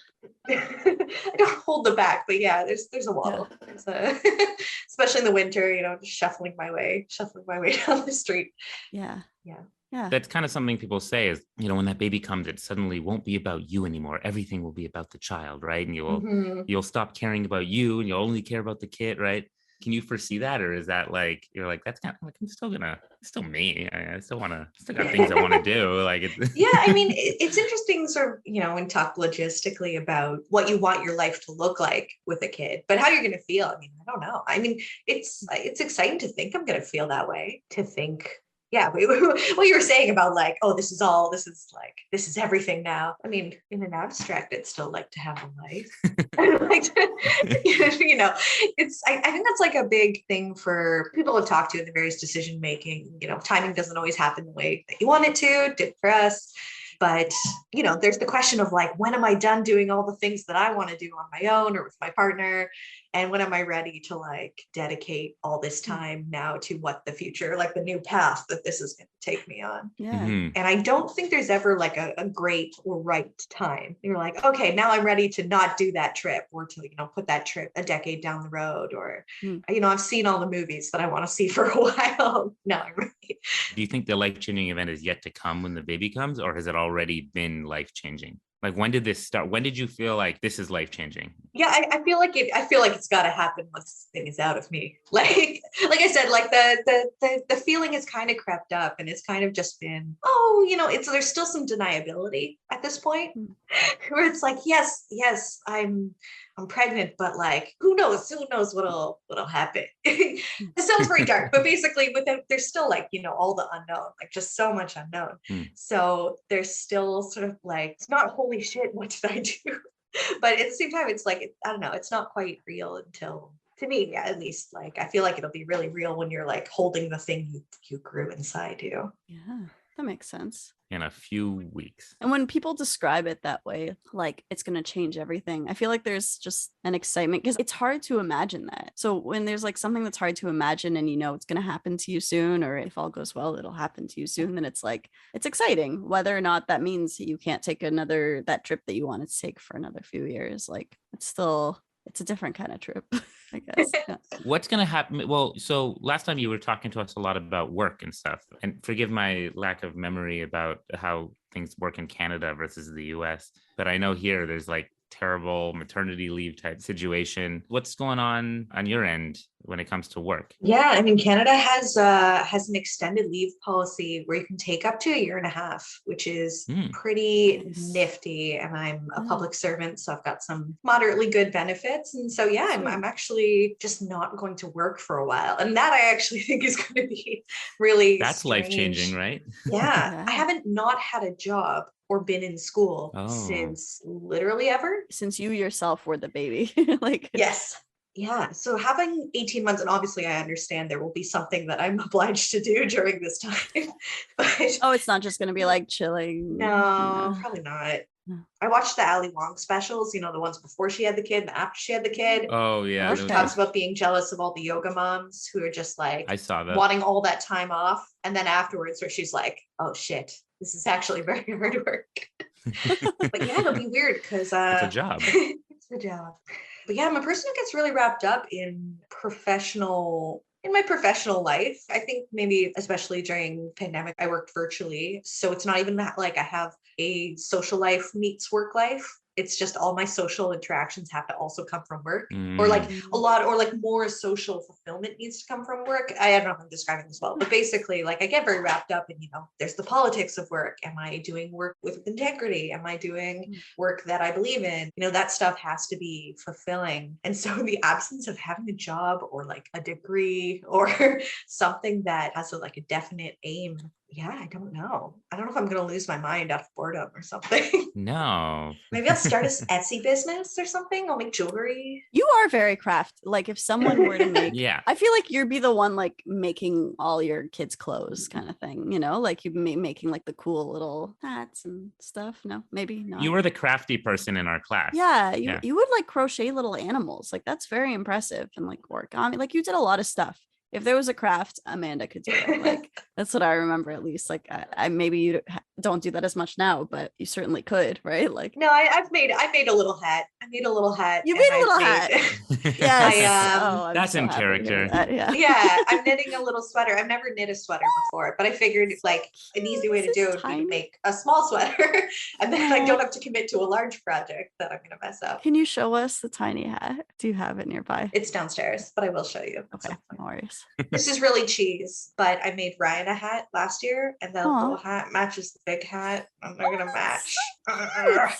I don't hold the back, but yeah, there's a waddle. There's a, especially in the winter, just shuffling my way down the street. Yeah. Yeah. Yeah. That's kind of something people say is, when that baby comes, it suddenly won't be about you anymore. Everything will be about the child, right? And you'll stop caring about you and you'll only care about the kid, right? Can you foresee that? Or is that like, you're like, that's kind of like, it's still me. I still got things I want to do. Like, yeah, I mean, it's interesting sort of, when you talk logistically about what you want your life to look like with a kid, but how you're going to feel. I mean, I don't know. I mean, it's exciting to think I'm going to feel that way, to think, yeah, what you were saying about like, oh, this is everything now. I mean, in an abstract, I'd still like to have a life. I'd like to, I think that's like a big thing for people to talk to in the various decision making. Timing doesn't always happen the way that you want it to, did for us. But, there's the question of like, when am I done doing all the things that I want to do on my own or with my partner? And when am I ready to like dedicate all this time now to what the future, like the new path that this is going to take me on? Yeah. And I don't think there's ever like a great or right time. You're like, okay, now I'm ready to not do that trip, or to, put that trip a decade down the road, or, I've seen all the movies that I want to see for a while. No, I'm ready. Do you think the life-changing event is yet to come when the baby comes, or has it already been life-changing? Like, when did this start? When did you feel like this is life-changing? Yeah, I feel like it's got to happen once this thing is out of me. Like I said, like the feeling has kind of crept up, and it's kind of just been, there's still some deniability at this point, where it's like, yes, I'm pregnant, but like, who knows what'll happen. It sounds very dark, but basically there's still like, all the unknown, like just so much unknown. So there's still sort of like, it's not holy shit, what did I do? But at the same time, it's like, I don't know, it's not quite real until, to me, yeah, at least, like, I feel like it'll be really real when you're like holding the thing you grew inside you. Yeah, that makes sense. In a few weeks. And when people describe it that way, like it's going to change everything, I feel like there's just an excitement, because it's hard to imagine that. So when there's like something that's hard to imagine and it's going to happen to you soon, or if all goes well, it'll happen to you soon, then it's like, it's exciting, whether or not that means you can't take that trip that you wanted to take for another few years. Like it's a different kind of trip, I guess. Yeah. What's going to happen? Well, so last time you were talking to us a lot about work and stuff, and forgive my lack of memory about how things work in Canada versus the US, but I know here there's like terrible maternity leave type situation. What's going on your end when it comes to work? Yeah, I mean, Canada has an extended leave policy where you can take up to 1.5 years, which is pretty nifty. And I'm a public servant, so I've got some moderately good benefits. And so, yeah, I'm actually just not going to work for a while. And that I actually think is going to be really That's life-changing, right? Yeah. I haven't not had a job or been in school since literally ever. Since you yourself were the baby. Like, yes. Yeah. So having 18 months, and obviously I understand there will be something that I'm obliged to do during this time. But it's not just going to be like chilling. No, probably not. No. I watched the Ali Wong specials, the ones before she had the kid and after she had the kid. Oh, yeah. She talks about being jealous of all the yoga moms who are just like, I saw that, wanting all that time off. And then afterwards, where she's like, oh shit, this is actually very hard work. But yeah, it'll be weird because it's a job. It's a job. But yeah, I'm a person who gets really wrapped up in my professional life. I think maybe especially during pandemic, I worked virtually. So it's not even that like I have a social life meets work life. It's just all my social interactions have to also come from work, or like a lot, or like more social fulfillment needs to come from work. I don't know if I'm describing this well, but basically like I get very wrapped up in, there's the politics of work. Am I doing work with integrity? Am I doing work that I believe in? That stuff has to be fulfilling. And so in the absence of having a job or like a degree or something that has a definite aim Yeah, I don't know. I don't know if I'm going to lose my mind out of boredom or something. No. Maybe I'll start a Etsy business or something. I'll make jewelry. You are very craft. Like if someone were to make, Yeah. I feel like you'd be the one like making all your kids' clothes kind of thing, you know, like you'd be making like the cool little hats and stuff. No, maybe not. You were the crafty person in our class. Yeah, Yeah. you would like crochet little animals. Like that's very impressive and like origami. Like you did a lot of stuff. If there was a craft, Amanda could do it. Like that's what I remember at least. Like I maybe you don't do that as much now, but you certainly could, right? Like No, I made a little hat. I made a little hat. you and made a I've little made- hat. Yes. I'm That's so in happy to hear character. that. Yeah. Yeah, I'm knitting a little sweater. I've never knit a sweater before, but I figured like an easy way to This do is it would be tiny. to make a small sweater, and then I Aw. don't have to commit to a large project that I'm gonna mess up. Can you show us the tiny hat? Do you have it nearby? It's downstairs, but I will show you. at Okay, some point. no worries. This is really cheese, but I made Ryan a hat last year, and the Aw. little hat matches the big hat, and they're Oh, gonna that's match. cute.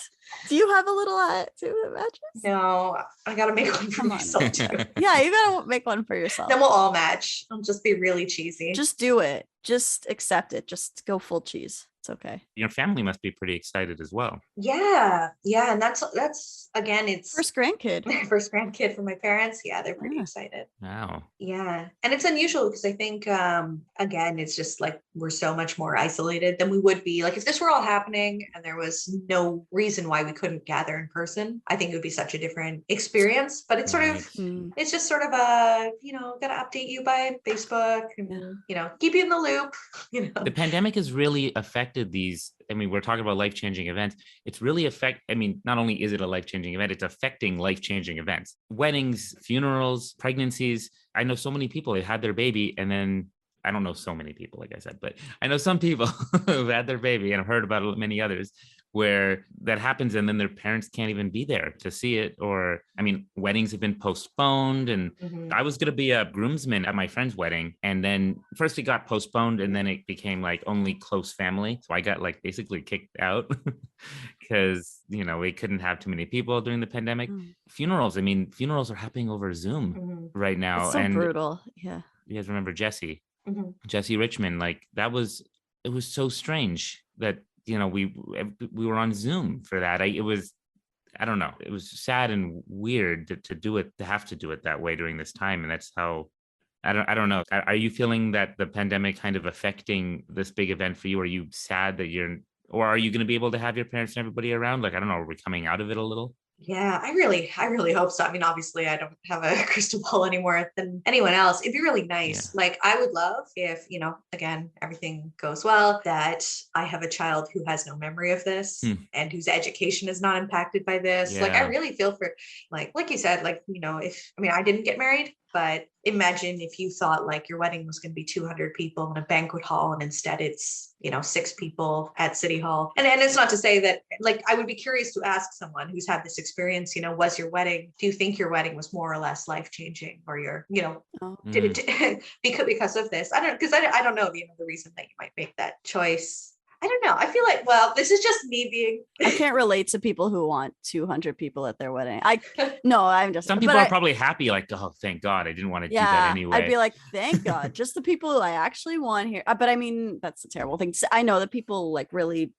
Do you have a little hat too that matches? No, I gotta make one for Come on. myself too. Yeah, you gotta make one for yourself. Then we'll all match. I'll just be really cheesy. Just do it. Just accept it. Just go full cheese. It's okay. Your family must be pretty excited as well. Yeah, and that's again, it's First grandkid. my first grandkid for my parents. Yeah, they're pretty Yeah. excited. Wow. Yeah, and it's unusual because I think again, it's just like we're so much more isolated than we would be. Like if this were all happening and there was no reason why we couldn't gather in person, I think it would be such a different experience. But it's sort of Mm. it's just sort of a, gotta update you by Facebook and, keep you in the loop, The pandemic has really affected these. I mean, we're talking about life-changing events. It's really not only is it a life-changing event, it's affecting life-changing events. Weddings, funerals, pregnancies. I know so many people that had their baby and then I don't know so many people, like I said, but I know some people who've had their baby and I've heard about many others where that happens and then their parents can't even be there to see it. Or, I mean, weddings have been postponed and Mhm. I was going to be a groomsman at my friend's wedding. And then first it got postponed and then it became like only close family. So I got like basically kicked out because, we couldn't have too many people during the pandemic. Mm. Funerals, I mean, funerals are happening over Zoom Mhm. right now. It's so and brutal. Yeah. you guys remember Jesse Mhm. Richmond, like it was so strange that, we were on Zoom for that. I don't know. It was sad and weird to have to do it that way during this time. And that's how, I don't know. Are you feeling that the pandemic kind of affecting this big event for you? Are you sad that or are you going to be able to have your parents and everybody around? Like, I don't know, are we coming out of it a little? Yeah, I really hope so. I mean, obviously, I don't have a crystal ball anymore than anyone else. It'd be really nice. Yeah. Like, I would love if, again, everything goes well, that I have a child who has no memory of this and whose education is not impacted by this. Like, I Yeah. really feel for, like you said, like, I didn't get married, but imagine if you thought like your wedding was going to be 200 people in a banquet hall and instead it's 6 people at City Hall. And it's not to say that, like, I would be curious to ask someone who's had this experience, do you think your wedding was more or less life-changing, or Oh. did it because of this? I don't know the reason that you might make that choice. I don't know. I feel like, well, this is just me being. I can't relate to people who want 200 people at their wedding. I'm just. Some people are probably happy, like, oh, thank God, I didn't want to do that anyway. I'd be like, thank God, just the people who I actually want here. But I mean, that's a terrible thing. I know that people like really,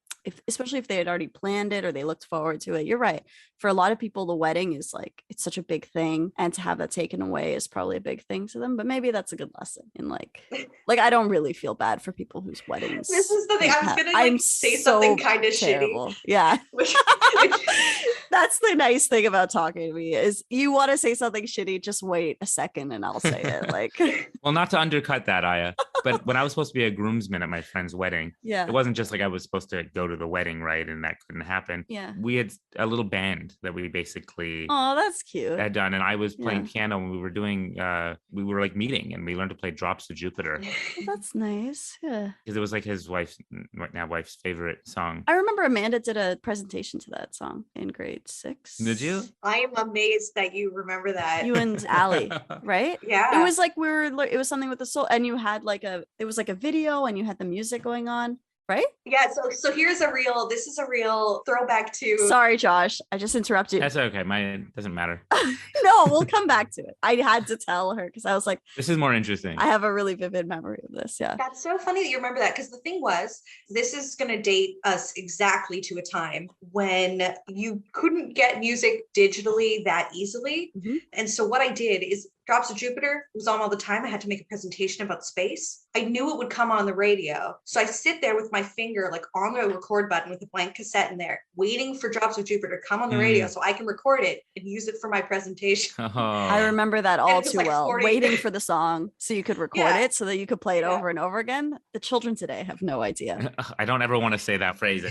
especially if they had already planned it or they looked forward to it. You're right. For a lot of people, the wedding is like, it's such a big thing, and to have that taken away is probably a big thing to them. But maybe that's a good lesson in like I don't really feel bad for people whose weddings. This is the thing. I was gonna say something kind of terrible. shitty. Yeah. Which That's the nice thing about talking to me is you want to say something shitty, just wait a second and I'll say it. Like, well, not to undercut that, Aya, but when I was supposed to be a groomsman at my friend's wedding, yeah, it wasn't just like I was supposed to go to the wedding, right? And that couldn't happen. Yeah. We had a little band that we basically oh, that's cute. had done. And I was playing Yeah. piano when we were doing, we were like meeting and we learned to play Drops of Jupiter Oh, that's nice. Yeah. because it was like his wife's favorite song. I remember Amanda did a presentation to that song in grade 6. Did you? I am amazed that you remember that. You and Allie, right? Yeah. It was like it was something with the soul, and you had like it was like a video and you had the music going on. right? Yeah, so this is a real throwback to Sorry, Josh. I just interrupted. That's okay. It doesn't matter. No, we'll come back to it. I had to tell her because I was like, This is more interesting. I have a really vivid memory of this. Yeah. That's so funny that you remember that, because the thing was, this is going to date us exactly to a time when you couldn't get music digitally that easily. Mhm. And so what I did is Drops of Jupiter was on all the time. I had to make a presentation about space. I knew it would come on the radio. So I sit there with my finger like on the record button with a blank cassette in there, waiting for Drops of Jupiter to come on the radio so I can record it and use it for my presentation. I remember that all too well. 40 Waiting for the song so you could record it so that you could play it over and over again. The children today have no idea. I don't ever want to say that phrase.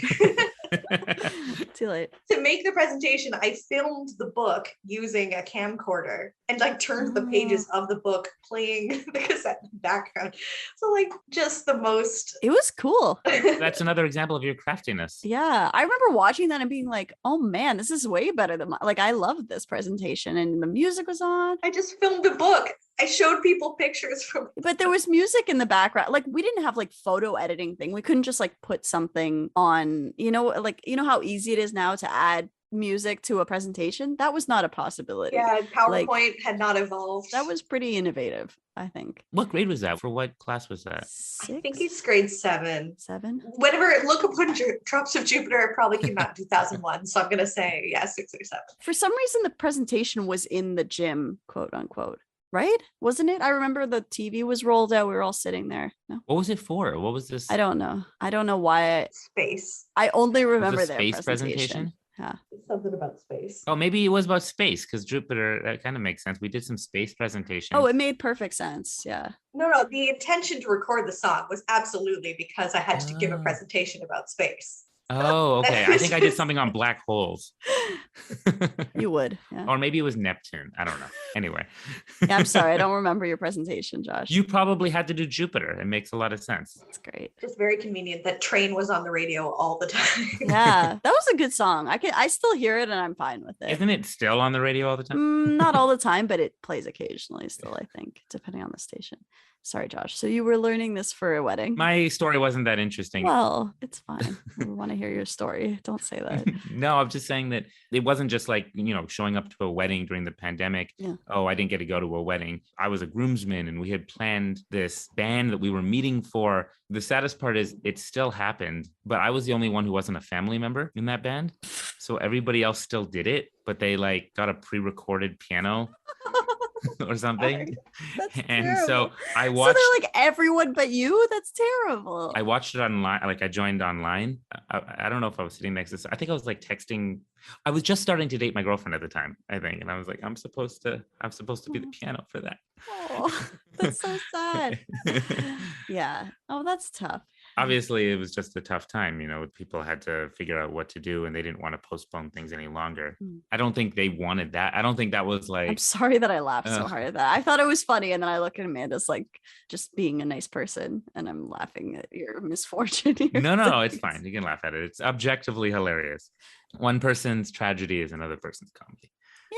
Too late. To make the presentation, I filmed the book using a camcorder and like turned the pages of the book playing the cassette in the background. So like just the most. It was cool. That's another example of your craftiness. Yeah. I remember watching that and being like, oh man, this is way better than like I loved this presentation and the music was on. I just filmed a book. I showed people pictures from. But there was music in the background. Like we didn't have like photo editing thing. We couldn't just like put something on, like, how easy it is now to add music to a presentation. That was not a possibility. Yeah, PowerPoint had not evolved. That was pretty innovative, I think. What grade was that? For what class was that? I think it's grade 7. 7? Whenever look upon Drops of Jupiter, it probably came out in 2001. So I'm going to say, 6 or 7. For some reason, the presentation was in the gym, quote unquote. Right? Wasn't it? I remember the TV was rolled out. We were all sitting there. No. What was it for? What was this? I don't know. I don't know why. Space. I only remember their space presentation. Yeah. Something about space. Oh, maybe it was about space because Jupiter, that kind of makes sense. We did some space presentations. Oh, it made perfect sense. Yeah. No, the intention to record the song was absolutely because I had to give a presentation about space. Oh, okay. I think I did something on black holes. You would. Yeah. Or maybe it was Neptune. I don't know. Anyway. Yeah, I'm sorry. I don't remember your presentation, Josh. You probably had to do Jupiter. It makes a lot of sense. That's great. Just very convenient that Train was on the radio all the time. Yeah, that was a good song. I still hear it and I'm fine with it. Isn't it still on the radio all the time? Not all the time, but it plays occasionally still, I think, depending on the station. Sorry, Josh. So you were learning this for a wedding? My story wasn't that interesting. Well, it's fine. We want to hear your story. Don't say that. No, I'm just saying that it wasn't just like, showing up to a wedding during the pandemic. Yeah. Oh, I didn't get to go to a wedding. I was a groomsman and we had planned this band that we were meeting for. The saddest part is it still happened, but I was the only one who wasn't a family member in that band. So everybody else still did it, but they like got a pre-recorded piano or something. That's and terrible. so I watched. So they're like everyone but you? That's terrible. I watched it online. Like I joined online. I don't know if I was sitting next to. I think I was like texting. I was just starting to date my girlfriend at the time, I think, and I was like, I'm supposed to be the piano for that. Oh, that's so sad. Yeah. Oh, that's tough. Obviously, it was just a tough time. People had to figure out what to do, and they didn't want to postpone things any longer. I don't think they wanted that. I don't think that was like. I'm sorry that I laughed so hard at that. I thought it was funny, and then I look at Amanda's like just being a nice person, and I'm laughing at your misfortune. No, it's fine. You can laugh at it. It's objectively hilarious. One person's tragedy is another person's comedy.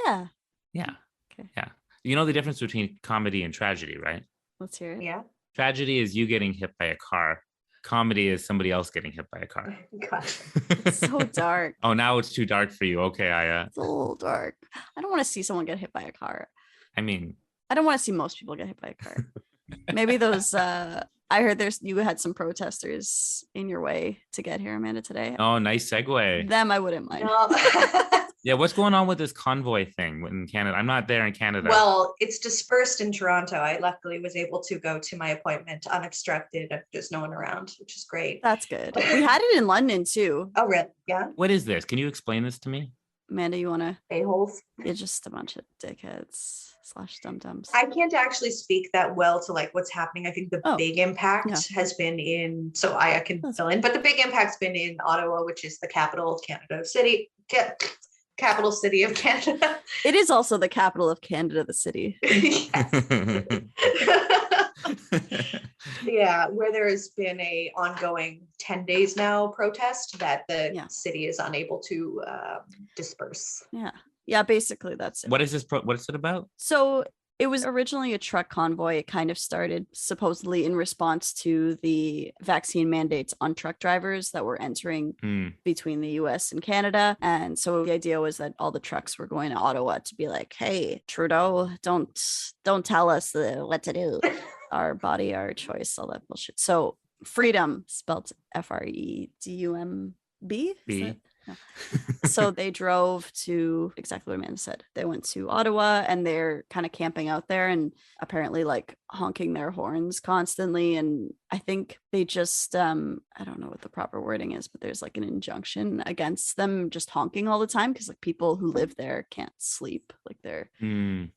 Yeah. Yeah. Okay. Yeah. You know the difference between comedy and tragedy, right? Let's hear it. Yeah. Tragedy is you getting hit by a car. Comedy is somebody else getting hit by a car. Gosh. It's so dark. Oh, now it's too dark for you. Okay, Aya. It's a little dark. I don't want to see someone get hit by a car. I mean, I don't want to see most people get hit by a car. Maybe those I heard you had some protesters in your way to get here, Amanda, today. oh, nice segue. Them I wouldn't mind. No. Yeah, what's going on with this convoy thing in Canada? I'm not there in Canada. Well, it's dispersed in Toronto. I luckily was able to go to my appointment unobstructed. There's no one around, which is great. That's good. We had it in London too. Oh, really? Yeah. What is this? Can you explain this to me? Amanda, you want to? A-holes. It's just a bunch of dickheads / dum-dums. I can't actually speak that well to like what's happening. I think the big impact has been in, so I can fill in, but the big impact's been in Ottawa, which is the capital of Canada City. Capital city of Canada. It is also the capital of Canada, the city. Yeah, where there has been a ongoing 10 days now protest that the city is unable to disperse. Yeah, basically that's it. What is this? What is it about? So It was originally a truck convoy. It kind of started supposedly in response to the vaccine mandates on truck drivers that were entering between the US and Canada. And so the idea was that all the trucks were going to Ottawa to be like, hey, Trudeau, don't tell us what to do. Our body, our choice, all that bullshit. So freedom, spelled FREDUMB. B. No. So they drove to exactly what Amanda said. They went to Ottawa and they're kind of camping out there and apparently like honking their horns constantly. And I think they just, I don't know what the proper wording is, but there's like an injunction against them just honking all the time because like people who live there can't sleep. Like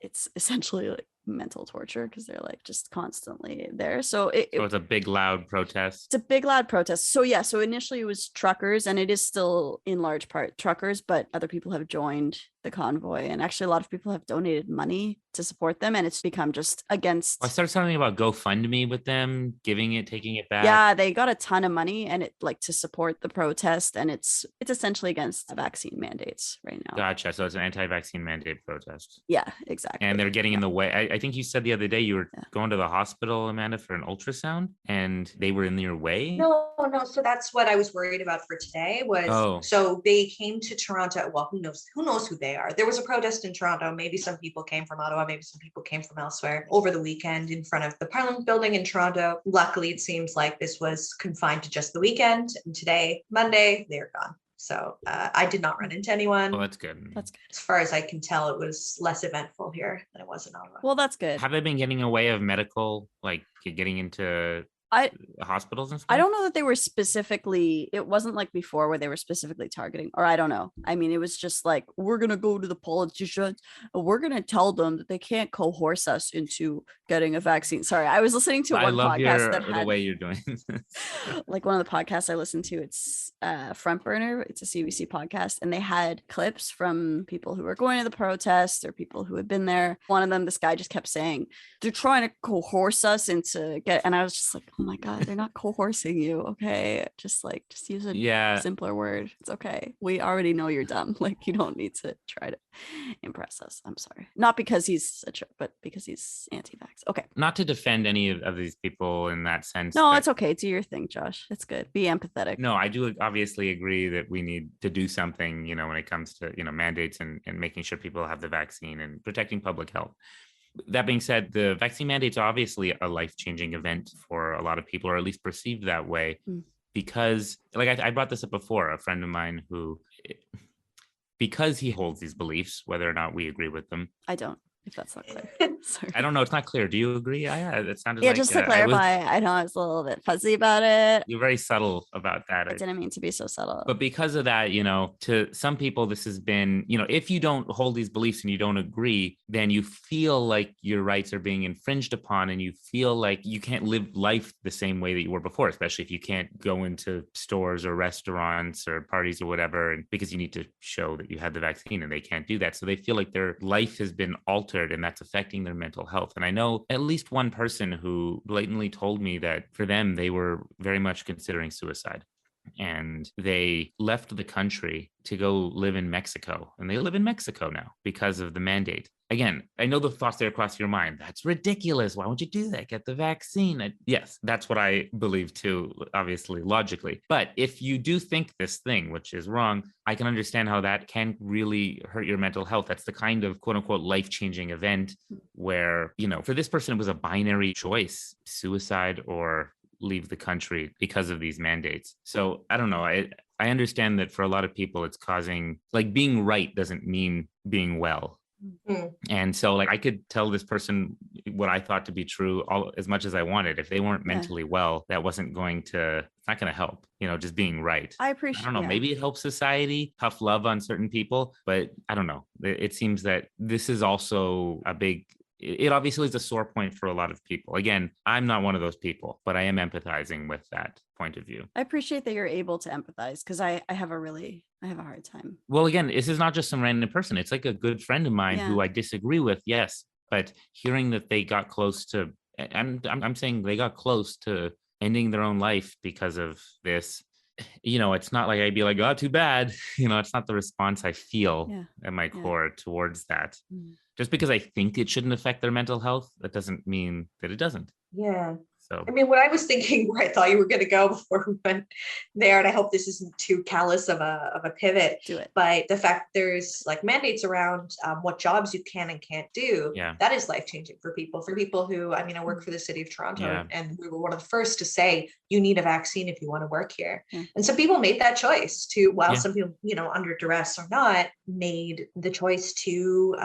it's essentially like mental torture because they're like just constantly there. So it's a big loud protest. It's a big loud protest. So yeah, so initially it was truckers and it is still in large part truckers, but other people have joined the convoy and actually a lot of people have donated money to support them and it's become just against. I started something about GoFundMe with them, giving it, taking it back. Yeah, they got a ton of money and it like to support the protest and it's essentially against vaccine mandates right now. Gotcha. So it's an anti-vaccine mandate protest. Yeah, exactly. And they're getting in the way. I think you said the other day you were going to the hospital, Amanda, for an ultrasound and they were in your way. No. So that's what I was worried about for today was, so they came to Toronto. Well, who knows who they are. There was a protest in Toronto. Maybe some people came from Ottawa. Maybe some people came from elsewhere over the weekend in front of the Parliament building in Toronto. Luckily, it seems like this was confined to just the weekend. And today, Monday, they're gone. So I did not run into anyone. Well, that's good. That's good. As far as I can tell, it was less eventful here than it was in Ottawa. Well, that's good. Have they been getting away of medical, like getting into hospitals and stuff? I don't know that they were specifically, it wasn't like before where they were specifically targeting, or I don't know. I mean, it was just like, we're going to go to the politicians and we're going to tell them that they can't coerce us into getting a vaccine. Sorry, I was listening to one podcast that had, the way you're doing like one of the podcasts I listened to, it's Front Burner. It's a CBC podcast and they had clips from people who were going to the protest or people who had been there. One of them, this guy just kept saying, they're trying to coerce us into and I was just like, oh my God, they're not coercing you. Okay. Just use a simpler word. It's okay. We already know you're dumb. Like you don't need to try to impress us. I'm sorry. Not because he's but because he's anti-vax. Okay. Not to defend any of these people in that sense. No, it's okay. Do your thing, Josh. It's good. Be empathetic. No, I do obviously agree that we need to do something, when it comes to, mandates and making sure people have the vaccine and protecting public health. That being said, the vaccine mandates are obviously a life-changing event for a lot of people, or at least perceived that way, because like I brought this up before, a friend of mine who, because he holds these beliefs, whether or not we agree with them. I don't, if that's not clear. Sorry. I don't know. It's not clear. Do you agree? Yeah, it sounded like, just to clarify, I know I was a little bit fuzzy about it. You're very subtle about that. I didn't mean to be so subtle. But because of that, to some people, this has been, if you don't hold these beliefs and you don't agree, then you feel like your rights are being infringed upon and you feel like you can't live life the same way that you were before, especially if you can't go into stores or restaurants or parties or whatever, and because you need to show that you had the vaccine and they can't do that. So they feel like their life has been altered and that's affecting their mental health. And I know at least one person who blatantly told me that for them, they were very much considering suicide. And they left the country to go live in Mexico. And they live in Mexico now because of the mandate. Again, I know the thoughts that cross your mind. That's ridiculous. Why won't you do that? Get the vaccine. Yes, that's what I believe too, obviously, logically. But if you do think this thing, which is wrong, I can understand how that can really hurt your mental health. That's the kind of quote unquote life-changing event where, for this person, it was a binary choice, suicide or leave the country because of these mandates. So I don't know. I understand that for a lot of people, it's causing, like, being right doesn't mean being well. And so I could tell this person what I thought to be true as much as I wanted. If they weren't mentally well, that wasn't going to, it's not going to help, just being right. I don't know. Maybe it helps society, tough love on certain people, but I don't know. It seems that this is also it obviously is a sore point for a lot of people. Again, I'm not one of those people, but I am empathizing with that point of view. I appreciate that you're able to empathize because I have a hard time. Well, again, this is not just some random person. It's like a good friend of mine who I disagree with. Yes. But hearing that they got close to, and I'm saying they got close to ending their own life because of this, it's not like I'd be like, oh, too bad. It's not the response I feel at my core towards that. Just because I think it shouldn't affect their mental health, that doesn't mean that it doesn't. Yeah. So, I mean, what I was thinking, where I thought you were going to go before we went there, and I hope this isn't too callous of a pivot, Do it. but the fact there's like mandates around what jobs you can and can't do, Yeah. that is life-changing for people who, I mean, I work for the city of Toronto, Yeah. and we were one of the first to say, you need a vaccine if you want to work here. Yeah. And some people made that choice to, while Yeah. some people, you know, under duress or not, made the choice to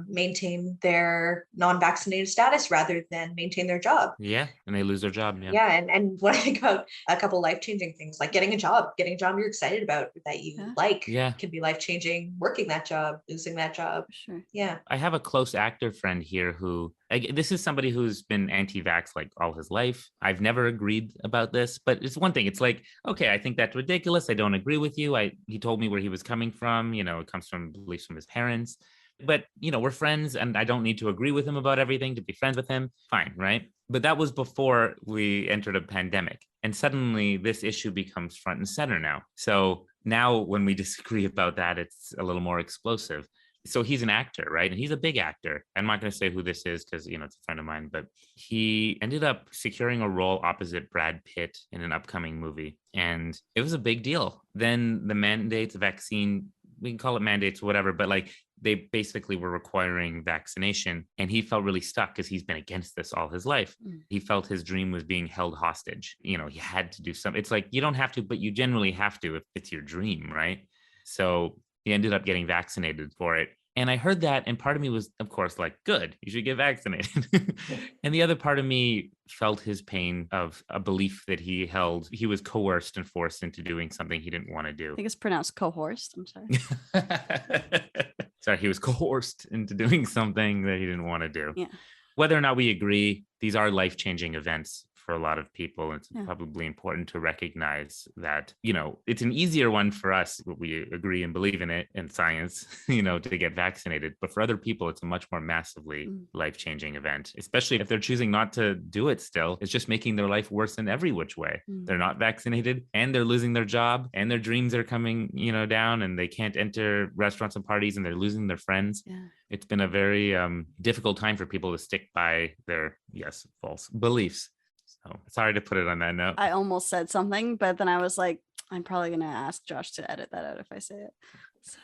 maintain their non-vaccinated status rather than maintain their job. Yeah. And they lose their job. Yeah. Yeah. And when I think about a couple life-changing things, like getting a job you're excited about, that you like, Yeah. can be life-changing. Working that job, losing that job. Sure. Yeah. I have a close actor friend here who, this is somebody who's been anti-vax like all his life. I've never agreed about this, but it's one thing. It's like, okay, I think that's ridiculous. I don't agree with you. He told me where he was coming from. You know, it comes from beliefs from his parents. But, you know, we're friends and I don't need to agree with him about everything to be friends with him. Fine, right? But that was before we entered a pandemic. And suddenly this issue becomes front and center now. So now when we disagree about that, it's a little more explosive. So he's an actor, right? And he's a big actor. I'm not going to say who this is because, you know, it's a friend of mine, but he ended up securing a role opposite Brad Pitt in an upcoming movie. And it was a big deal. Then the mandates, vaccine, we can call it mandates, whatever, but like they basically were requiring vaccination. And he felt really stuck because he's been against this all his life. He felt his dream was being held hostage. You know, he had to do something. It's like, you don't have to, but you generally have to if it's your dream, right? So he ended up getting vaccinated for it. And I heard that, and part of me was, of course, like, good, you should get vaccinated. And the other part of me felt his pain of a belief that he held. He was coerced and forced into doing something he didn't want to do. I think it's pronounced coerced. I'm sorry. Sorry, he was coerced into doing something that he didn't want to do. Yeah. Whether or not we agree, these are life-changing events for a lot of people. It's probably important to recognize that, you know, it's an easier one for us. We agree and believe in it in science, you know, to get vaccinated. But for other people, it's a much more massively life-changing event, especially if they're choosing not to do it still. It's just making their life worse in every which way. They're not vaccinated and they're losing their job and their dreams are coming, you know, down, and they can't enter restaurants and parties and they're losing their friends. Yeah. It's been a very difficult time for people to stick by their, false beliefs. So sorry to put it on that note. I almost said something, but then I was like, I'm probably going to ask Josh to edit that out if I say it. So,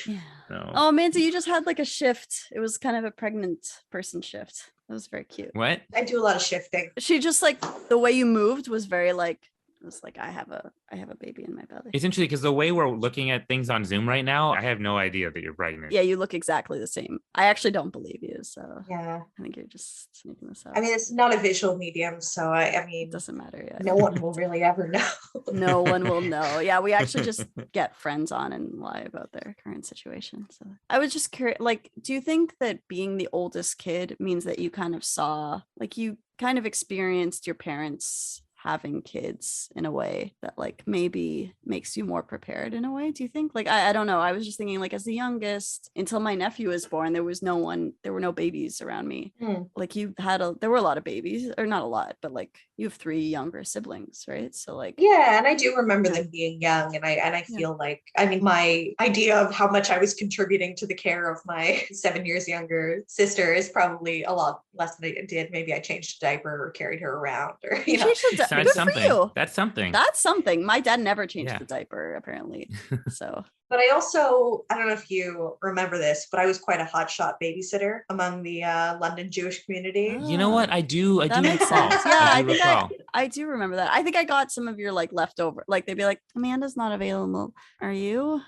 yeah. No. Oh, Amanda, you just had like a shift. It was kind of a pregnant person shift. That was very cute. What? I do a lot of shifting. She just like, the way you moved was very like, it was like, I have a baby in my belly. It's interesting because the way we're looking at things on Zoom right now, I have no idea that you're pregnant. Yeah, you look exactly the same. I actually don't believe you, so Yeah. I think you're just making this up. I mean, it's not a visual medium, so I mean, It doesn't matter yet. no one will really ever know. No one will know. Yeah, we actually just get friends on and lie about their current situation. So I was just curious, like, do you think that being the oldest kid means that you kind of saw, like, you kind of experienced your parents having kids in a way that like maybe makes you more prepared in a way? Do you think? Like, I don't know. I was just thinking, like, as the youngest, until my nephew was born, there were no babies around me. Like, there were a lot of babies, or not a lot, but like you have 3 younger siblings, right? So like, yeah, and I do remember them being young, and I feel like, I mean, my idea of how much I was contributing to the care of my 7 years younger sister is probably a lot less than I did. Maybe I changed a diaper or carried her around, or you know. That's good for you. That's something. That's something. My dad never changed the diaper, apparently. So. But I don't know if you remember this, but I was quite a hotshot babysitter among the London Jewish community. You know what? I do. That makes recall. sense. Yeah, I think recall. I do remember that. I think I got some of your like leftover. Like they'd be like, Amanda's not available. Are you?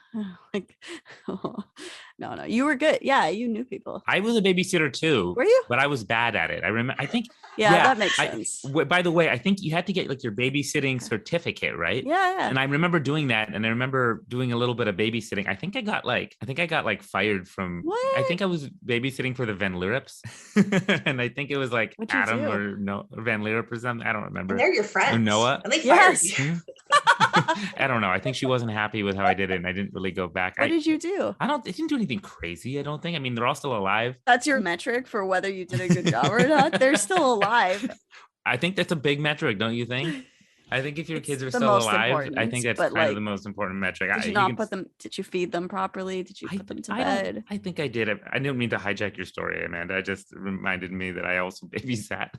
Like, oh. No, you were good. Yeah, you knew people. I was a babysitter too. Were you? But I was bad at it. I think. Yeah, that makes sense. By the way, I think you had to get like your babysitting certificate, right? Yeah. And I remember doing that, and I remember doing a little bit of babysitting. I think I got like fired from. What? I think I was babysitting for the Van Lierps, and I think it was like Adam or Van Lierp or something. I don't remember. And they're your friends. Or Noah. And they fired you. I don't know. I think she wasn't happy with how I did it, and I didn't really go back. What did you do? I didn't do anything crazy. I don't think. I mean, they're all still alive. That's your metric for whether you did a good job or not. They're still alive. I think that's a big metric, don't you think? I think if your It's kids are the still most alive, I important, think that's but, kind of like, the most important metric. did you not put them? Did you feed them properly? Did you put them to bed? I think I did. I didn't mean to hijack your story, Amanda. It just reminded me that I also babysat,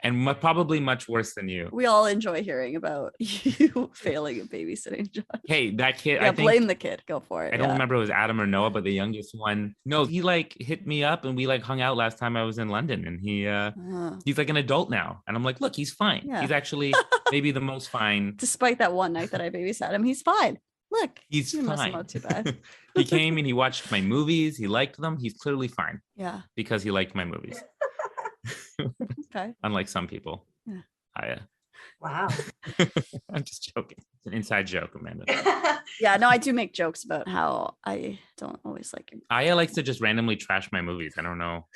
and probably much worse than you. We all enjoy hearing about you failing at babysitting, Josh. Hey, that kid. Yeah, I think blame the kid. Go for it. I don't remember if it was Adam or Noah, but the youngest one. No, he like hit me up and we like hung out last time I was in London, and he's like an adult now, and I'm like, look, he's fine. Yeah. He's actually maybe the most fine. Despite that one night that I babysat him, he's fine. Look, He's you didn't mess him fine. up too bad. He came and he watched my movies. He liked them. He's clearly fine. Yeah. Because he liked my movies. Okay. Unlike some people. Yeah. Wow. I'm just joking. It's an inside joke, Amanda. Yeah, no, I do make jokes about how I don't always like him. Aya likes to just randomly trash my movies. I don't know.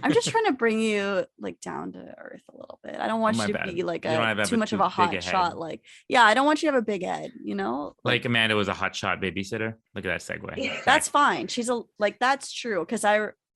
I'm just trying to bring you like down to earth a little bit. I don't want my you to bad. be like You don't have too much of a big hot head. shot. Like, yeah, I don't want you to have a big head, you know? Like Amanda was a hotshot babysitter. Look at that segue. That's fine. She's that's true. Cause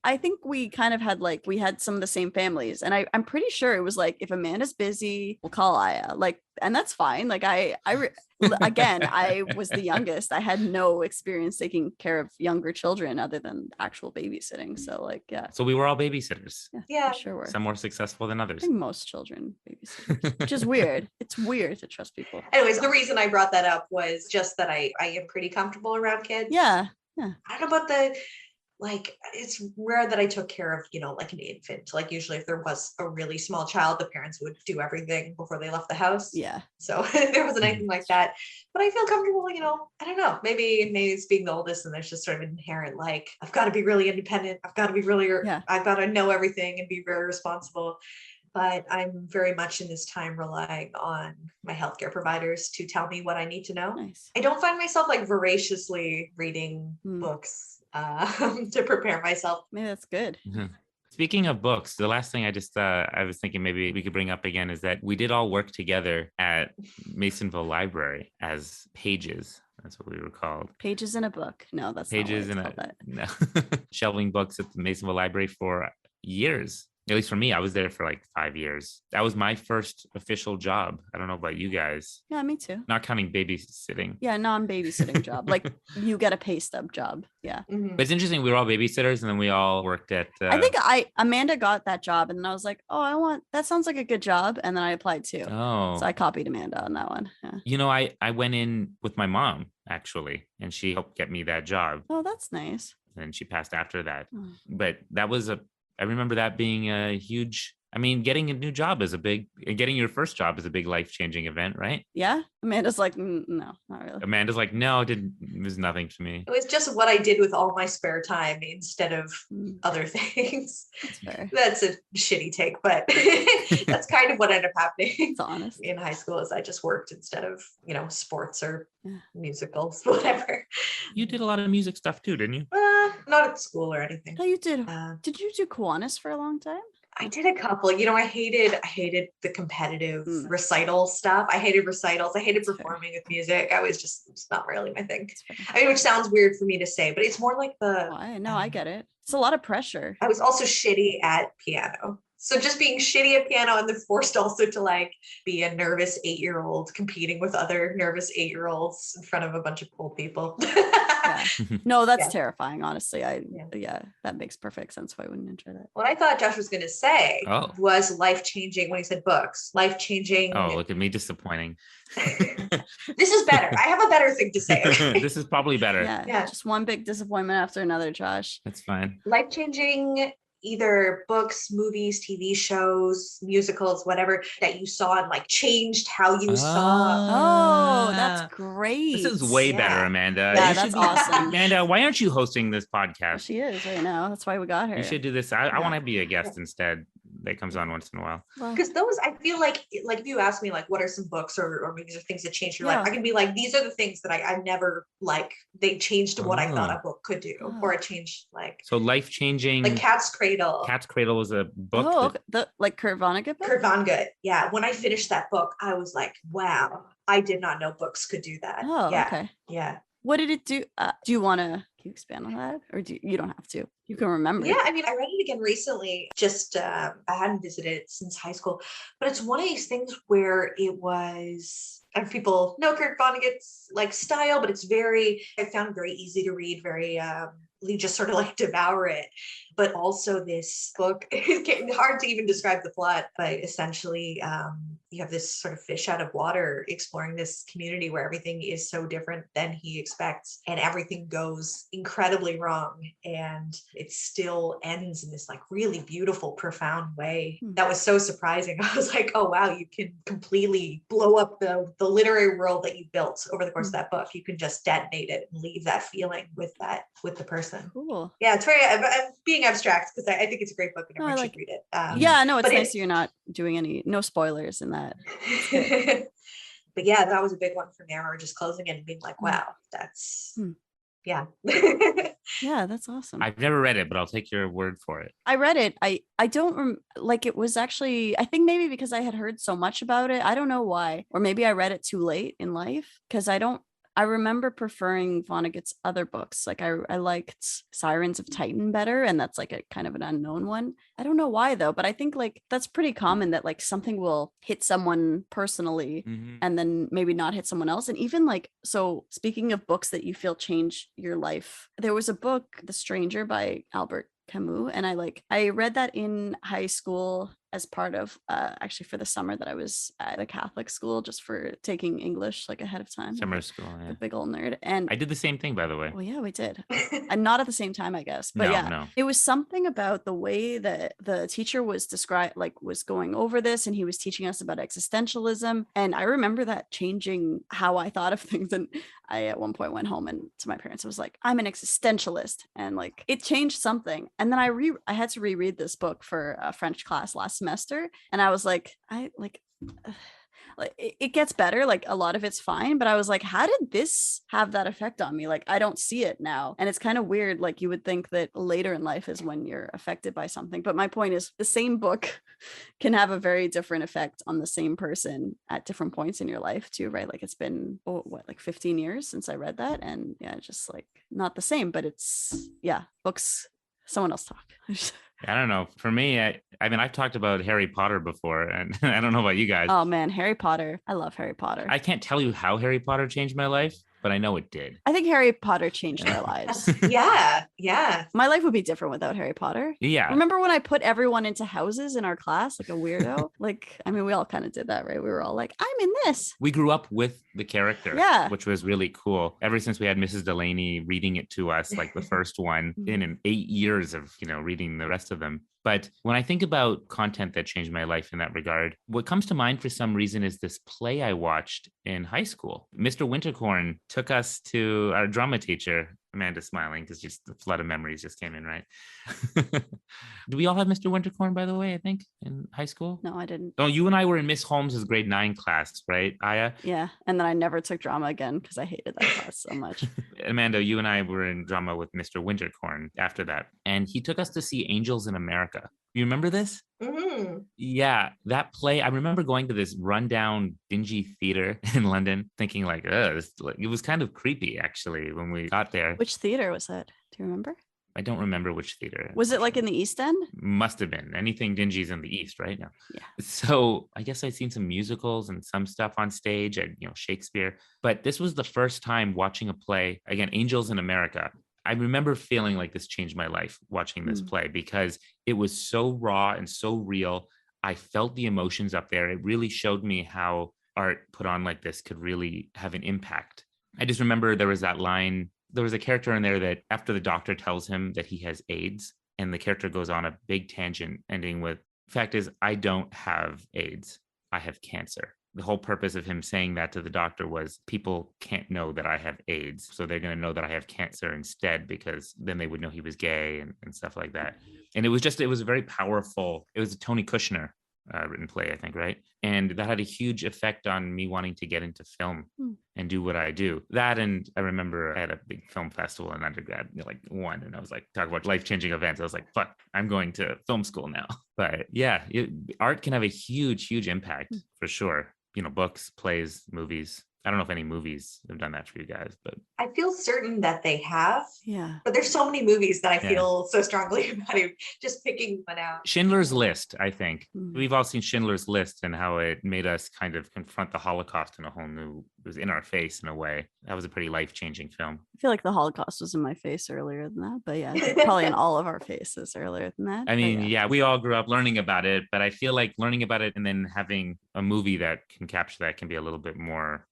I think we kind of had some of the same families, and I'm pretty sure it was like, if Amanda's busy, we'll call Aya, like, and that's fine. Like again, I was the youngest. I had no experience taking care of younger children other than actual babysitting. So like, yeah. So we were all babysitters. Yeah. Sure were. Some more successful than I others. think most children babysitters, which is weird. It's weird to trust people. Anyways, the reason I brought that up was just that I am pretty comfortable around kids. Yeah. I don't know about like, it's rare that I took care of, like an infant. Like usually if there was a really small child, the parents would do everything before they left the house. Yeah. So there wasn't anything like that, but I feel comfortable, I don't know, maybe it's being the oldest and there's just sort of an inherent, like, I've got to be really independent. I've got to be really, I've got to know everything and be very responsible. But I'm very much in this time relying on my healthcare providers to tell me what I need to know. Nice. I don't find myself like voraciously reading books to prepare myself. Maybe that's good. Mm-hmm. Speaking of books, the last thing I was thinking maybe we could bring up again is that we did all work together at Masonville Library as pages. That's what we were called. Pages in a book. No, that's pages not what it's in a no. Shelving books at the Masonville Library for years. At least for me, I was there for like 5 years. That was my first official job. I don't know about you guys. Yeah, me too. Not counting babysitting. Yeah, non-babysitting job. Like you get a pay stub job. Yeah. Mm-hmm. But it's interesting. We were all babysitters and then we all worked at... I think Amanda got that job and then I was like, oh, that sounds like a good job. And then I applied too. Oh. So I copied Amanda on that one. Yeah. I went in with my mom actually, and she helped get me that job. Oh, that's nice. And she passed after that. Oh. But that was I remember that being a huge, getting a new job getting your first job is a big life-changing event, right? Yeah. Amanda's like, no, not really. Amanda's like, no, it was nothing to me. It was just what I did with all my spare time instead of other things. That's fair. That's a shitty take, but that's kind of what ended up happening. It's honest. In high school is I just worked instead of, sports or musicals, whatever. You did a lot of music stuff too, didn't you? Not at school or anything. Oh, you did. Did you do Kiwanis for a long time? I did a couple. I hated the competitive recital stuff. I hated recitals. I hated performing with music. It's not really my thing. Which sounds weird for me to say, but it's more like I get it. It's a lot of pressure. I was also shitty at piano. So just being shitty at piano and then forced also to like be a nervous 8-year-old competing with other nervous 8-year-olds in front of a bunch of cool people. No, that's terrifying. Honestly, that makes perfect sense. Why I wouldn't enjoy that. What I thought Josh was going to say was life-changing when he said books. Life-changing. Oh, look at me disappointing. This is better. I have a better thing to say. Okay? This is probably better. Yeah. Just one big disappointment after another, Josh. That's fine. Life-changing. Either books, movies, TV shows, musicals, whatever that you saw and like changed how you saw. Oh, that's great. This is way better, Amanda. Yeah, that's awesome. Amanda, why aren't you hosting this podcast? Well, she is right now. That's why we got her. You should do this. I want to be a guest instead. That comes on once in a while. Because those, I feel like if you ask me like what are some books or movies or things that changed your life, I can be like, these are the things that I never like, they changed to what I thought a book could do, or it changed like. So life-changing. Like Cat's Cradle. Cat's Cradle was a book. Oh, the like Kurt Vonnegut book? Kurt Vonnegut. Yeah. When I finished that book, I was like, wow, I did not know books could do that. Oh, okay. Yeah. What did it do? Do you want to, can you expand on that? Or you don't have to. You can remember. Yeah, I mean, I read it again recently. Just I hadn't visited it since high school, but it's one of these things where it was, and people know Kurt Vonnegut's like style, but it's very, I found it very easy to read, very you just sort of like devour it. But also this book, it's hard to even describe the plot, but essentially you have this sort of fish out of water exploring this community where everything is so different than he expects and everything goes incredibly wrong. And it still ends in this like really beautiful, profound way. That was so surprising. I was like, oh, wow, you can completely blow up the literary world that you built over the course of that book. You can just detonate it and leave that feeling with the person. Cool. Yeah, it's very, I'm being abstract because I think it's a great book and everyone should read it. Yeah, no, it's nice you're not doing no spoilers in that. But yeah, that was a big one for me. I remember just closing it and being like, wow, that's, yeah. Yeah, that's awesome. I've never read it, but I'll take your word for it. I read it. I don't like it was actually, I think maybe because I had heard so much about it. I don't know why. Or maybe I read it too late in life because I remember preferring Vonnegut's other books. Like I liked Sirens of Titan better. And that's like a kind of an unknown one. I don't know why though, but I think like that's pretty common that like something will hit someone personally and then maybe not hit someone else. And even like, so speaking of books that you feel change your life, there was a book, The Stranger by Albert Camus. And I read that in high school as part of actually for the summer that I was at a Catholic school just for taking English like ahead of time. Summer school, yeah. A big old nerd. And I did the same thing, by the way. Well, yeah, we did. And not at the same time, I guess. But no. It was something about the way that the teacher was was going over this and he was teaching us about existentialism. And I remember that changing how I thought of things. And I at one point went home and to my parents, I was like, I'm an existentialist. And like it changed something. And then I had to reread this book for a French class last semester. And I was like, it gets better. Like a lot of it's fine. But I was like, how did this have that effect on me? Like, I don't see it now. And it's kind of weird. Like you would think that later in life is when you're affected by something. But my point is the same book can have a very different effect on the same person at different points in your life too, right? Like it's been, like 15 years since I read that. And yeah, just like not the same, but it's, books, someone else talk. I don't know. For me, I mean, I've talked about Harry Potter before, and I don't know about you guys. Oh man, Harry Potter. I love Harry Potter. I can't tell you how Harry Potter changed my life, but I know it did. I think Harry Potter changed our lives. Yeah. My life would be different without Harry Potter. Yeah. Remember when I put everyone into houses in our class like a weirdo? Like, I mean, we all kind of did that, right? We were all like, I'm in this. We grew up with the character, which was really cool. Ever since we had Mrs. Delaney reading it to us, like the first one in 8 years of, reading the rest of them. But when I think about content that changed my life in that regard, what comes to mind for some reason is this play I watched in high school. Mr. Wintercorn took us to our drama teacher. Amanda's smiling because just a flood of memories just came in, right? Do we all have Mr. Wintercorn, by the way, I think, in high school? No, I didn't. Oh, you and I were in Miss Holmes's grade 9 class, right, Aya? Yeah, and then I never took drama again because I hated that class so much. Amanda, you and I were in drama with Mr. Wintercorn after that, and he took us to see Angels in America. You remember this? Mm-hmm. Yeah, that play. I remember going to this rundown, dingy theater in London, thinking like, it was kind of creepy actually when we got there. Which theater was it? Do you remember? I don't remember which theater. Was it like in the East End? Must have been. Anything dingy is in the East, right? No. Yeah. So I guess I'd seen some musicals and some stuff on stage at, Shakespeare. But this was the first time watching a play, again, Angels in America. I remember feeling like this changed my life watching this play because it was so raw and so real. I felt the emotions up there. It really showed me how art put on like this could really have an impact. I just remember there was that line. There was a character in there that after the doctor tells him that he has AIDS, and the character goes on a big tangent ending with, fact is, I don't have AIDS. I have cancer. The whole purpose of him saying that to the doctor was people can't know that I have AIDS. So they're going to know that I have cancer instead, because then they would know he was gay and stuff like that. And it was a very powerful, it was a Tony Kushner written play, I think, right? And that had a huge effect on me wanting to get into film and do what I do. That, and I remember I had a big film festival in undergrad, one, and I was like, talk about life-changing events. I was like, fuck, I'm going to film school now. But yeah, art can have a huge, huge impact for sure. Books, plays, movies, I don't know if any movies have done that for you guys, but I feel certain that they have. Yeah. But there's so many movies that I Yeah. feel so strongly about it. Just picking one out. Schindler's List, I think. Mhm. We've all seen Schindler's List and how it made us kind of confront the Holocaust in a whole new, it was in our face in a way. That was a pretty life-changing film. I feel like the Holocaust was in my face earlier than that, but yeah, probably in all of our faces earlier than that. I but mean, yeah. yeah, we all grew up learning about it, but I feel like learning about it and then having a movie that can capture that can be a little bit more,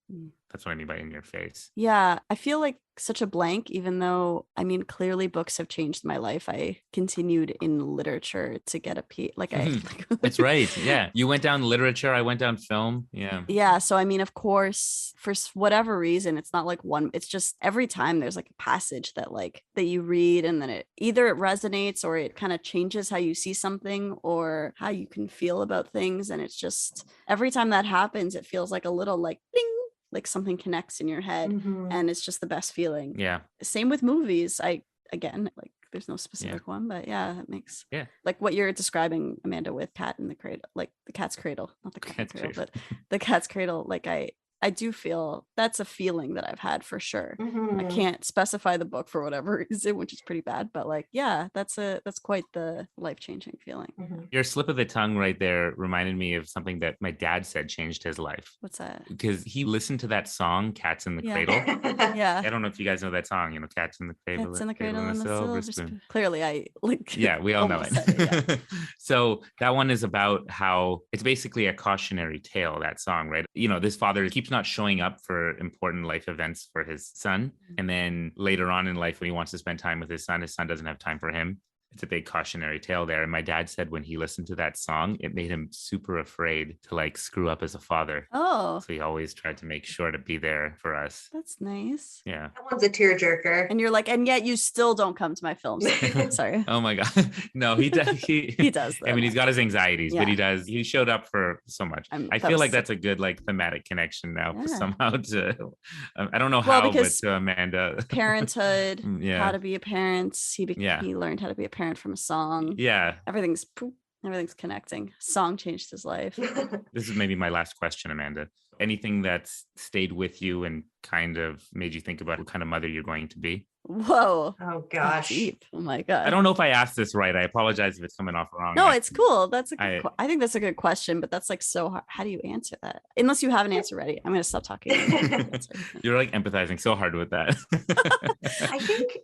that's what I mean by in your face. Yeah, I feel like such a blank, even though, I mean, clearly books have changed my life. I continued in literature to get a That's right. Yeah. You went down literature. I went down film. Yeah. Yeah. So, I mean, of course, for whatever reason, it's not like one, it's just every time there's like a passage that that you read and then it resonates or it kind of changes how you see something or how you can feel about things. And it's just every time that happens, it feels like a little like ding, like something connects in your head and it's just the best feeling. Yeah. Same with movies. Again, like there's no specific one, but yeah, it makes like what you're describing, Amanda, with Cat in the Cradle, like the Cat's Cradle, not the Cat's Cradle, but the Cat's Cradle. Like I do feel that's a feeling that I've had for sure. I can't specify the book for whatever reason, which is pretty bad, but like, yeah, that's quite the life-changing feeling. Your slip of the tongue right there reminded me of something that my dad said changed his life. What's that? Because he listened to that song, Cats in the Cradle. Yeah. I don't know if you guys know that song, Cats in the Cradle. Cats in the Cradle and the Silver Spoon. Clearly, I like. Yeah, we all know it. So that one is about how it's basically a cautionary tale, that song, right? This father keeps not showing up for important life events for his son. And then later on in life, when he wants to spend time with his son doesn't have time for him. It's a big cautionary tale there. And my dad said when he listened to that song, it made him super afraid to like screw up as a father. Oh. So he always tried to make sure to be there for us. That's nice. Yeah. That one's a tearjerker. And you're like, and yet you still don't come to my films. Sorry. Oh my God. No, he does. He does. Though. I mean, he's got his anxieties, but he does. He showed up for so much. I feel like that's a good like thematic connection now somehow to, I don't know how, but to Amanda. Parenthood, how to be a parent. He learned how to be a parent from a song. Yeah. Everything's connecting. Song changed his life. This is maybe my last question, Amanda. Anything that's stayed with you and kind of made you think about what kind of mother you're going to be? Whoa. Oh gosh. Deep. Oh my God. I don't know if I asked this right. I apologize if it's coming off wrong. No, it's cool. That's I think that's a good question, but that's like so hard. How do you answer that? Unless you have an answer ready. I'm going to stop talking. You're like empathizing so hard with that. I think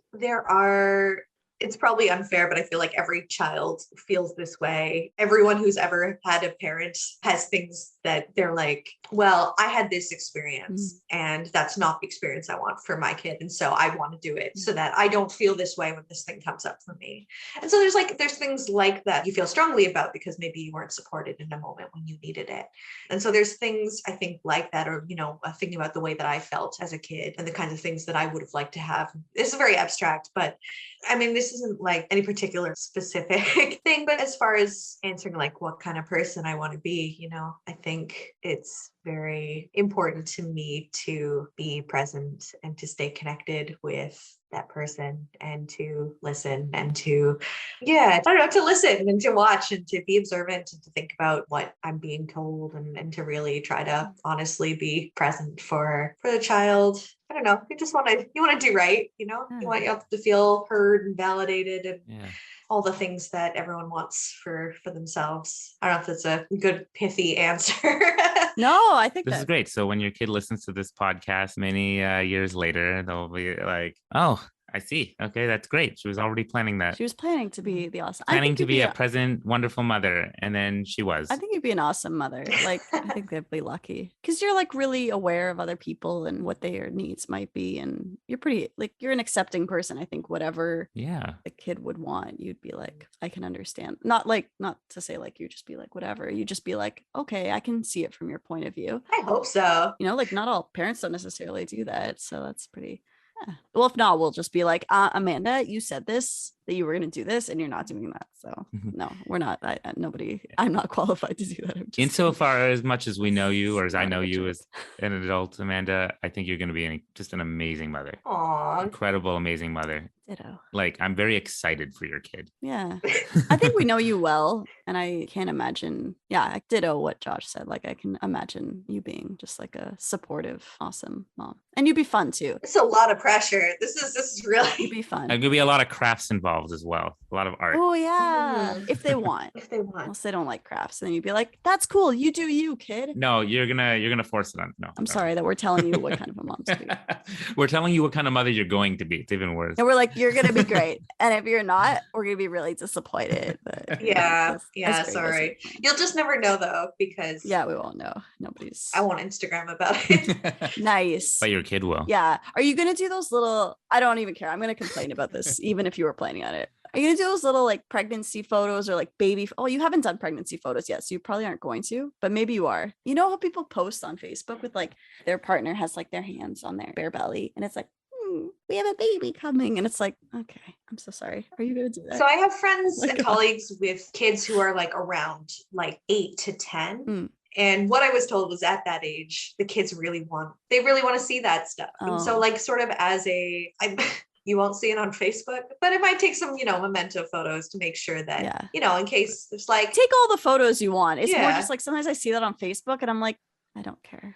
it's probably unfair, but I feel like every child feels this way. Everyone who's ever had a parent has things that they're like, well, I had this experience and that's not the experience I want for my kid. And so I want to do it so that I don't feel this way when this thing comes up for me. And so there's things like that you feel strongly about because maybe you weren't supported in a moment when you needed it. And so there's things I think like that, or, thinking about the way that I felt as a kid and the kinds of things that I would have liked to have. This is very abstract, but I mean, this isn't like any particular specific thing, but as far as answering like what kind of person I want to be, I think it's very important to me to be present and to stay connected with that person and to listen and to listen and to watch and to be observant and to think about what I'm being told and to really try to honestly be present for the child. I don't know. You want to do right, you have to feel heard and validated and all the things that everyone wants for themselves. I don't know if that's a good pithy answer. No, I think this is great. So when your kid listens to this podcast many years later, they'll be like, oh, I see. Okay, that's great. She was already planning that. She was planning to be the awesome. Planning to be a present, wonderful mother. And then she was. I think you'd be an awesome mother. Like, I think they'd be lucky. Because you're like really aware of other people and what their needs might be. And you're pretty, like, you're an accepting person. I think whatever a kid would want, you'd be like, I can understand. Not to say like, you just be like, whatever. You just be like, okay, I can see it from your point of view. I hope so. Like not all parents don't necessarily do that. So that's pretty... Yeah. Well, if not, we'll just be like, Amanda, you said this, that you were going to do this, and you're not doing that. So no, we're not. I'm not qualified to do that. Insofar as much as we know you, or as I know you as an adult, Amanda, I think you're going to be just an amazing mother. Aww. Incredible, amazing mother. Ditto. Like, I'm very excited for your kid. Yeah. I think we know you well, and I can't imagine. Yeah, I ditto what Josh said. Like, I can imagine you being just like a supportive, awesome mom, and you'd be fun too. It's a lot of pressure. This is You'd really be fun. There's gonna be a lot of crafts involved as well. A lot of art. Oh yeah, Mhm. if they want. if they want. Unless they don't like crafts, then you'd be like, "That's cool. You do you, kid." No, you're gonna force it on. No, I'm no. sorry that we're telling you what kind of a mom to be. We're telling you what kind of mother you're going to be. It's even worse. And we're like, you're gonna be great, and if you're not, we're gonna be really disappointed. But Yeah, that's great. sorry. You'll just never know though, because Yeah, we won't know. Nobody's. I won't Instagram about it. Nice. But your kid will. Yeah. Are you gonna do those little? I don't even care. I'm gonna complain about this, even if you were planning on it. Are you gonna do those little like pregnancy photos or like baby? Oh, you haven't done pregnancy photos yet, so you probably aren't going to, but maybe you are. You know how people post on Facebook with like their partner has like their hands on their bare belly, and it's like, we have a baby coming, and it's like, okay, I'm so sorry. Are you gonna do that? So I have friends Oh my and God. colleagues with kids who are like around like 8 to 10. Mm. And what I was told was at that age, the kids really want to see that stuff. And so Oh. like sort of you won't see it on Facebook, but it might take some, memento photos to make sure that, Yeah. in case it's like, Take all the photos you want. It's more Yeah. just like sometimes I see that on Facebook and I'm like, I don't care.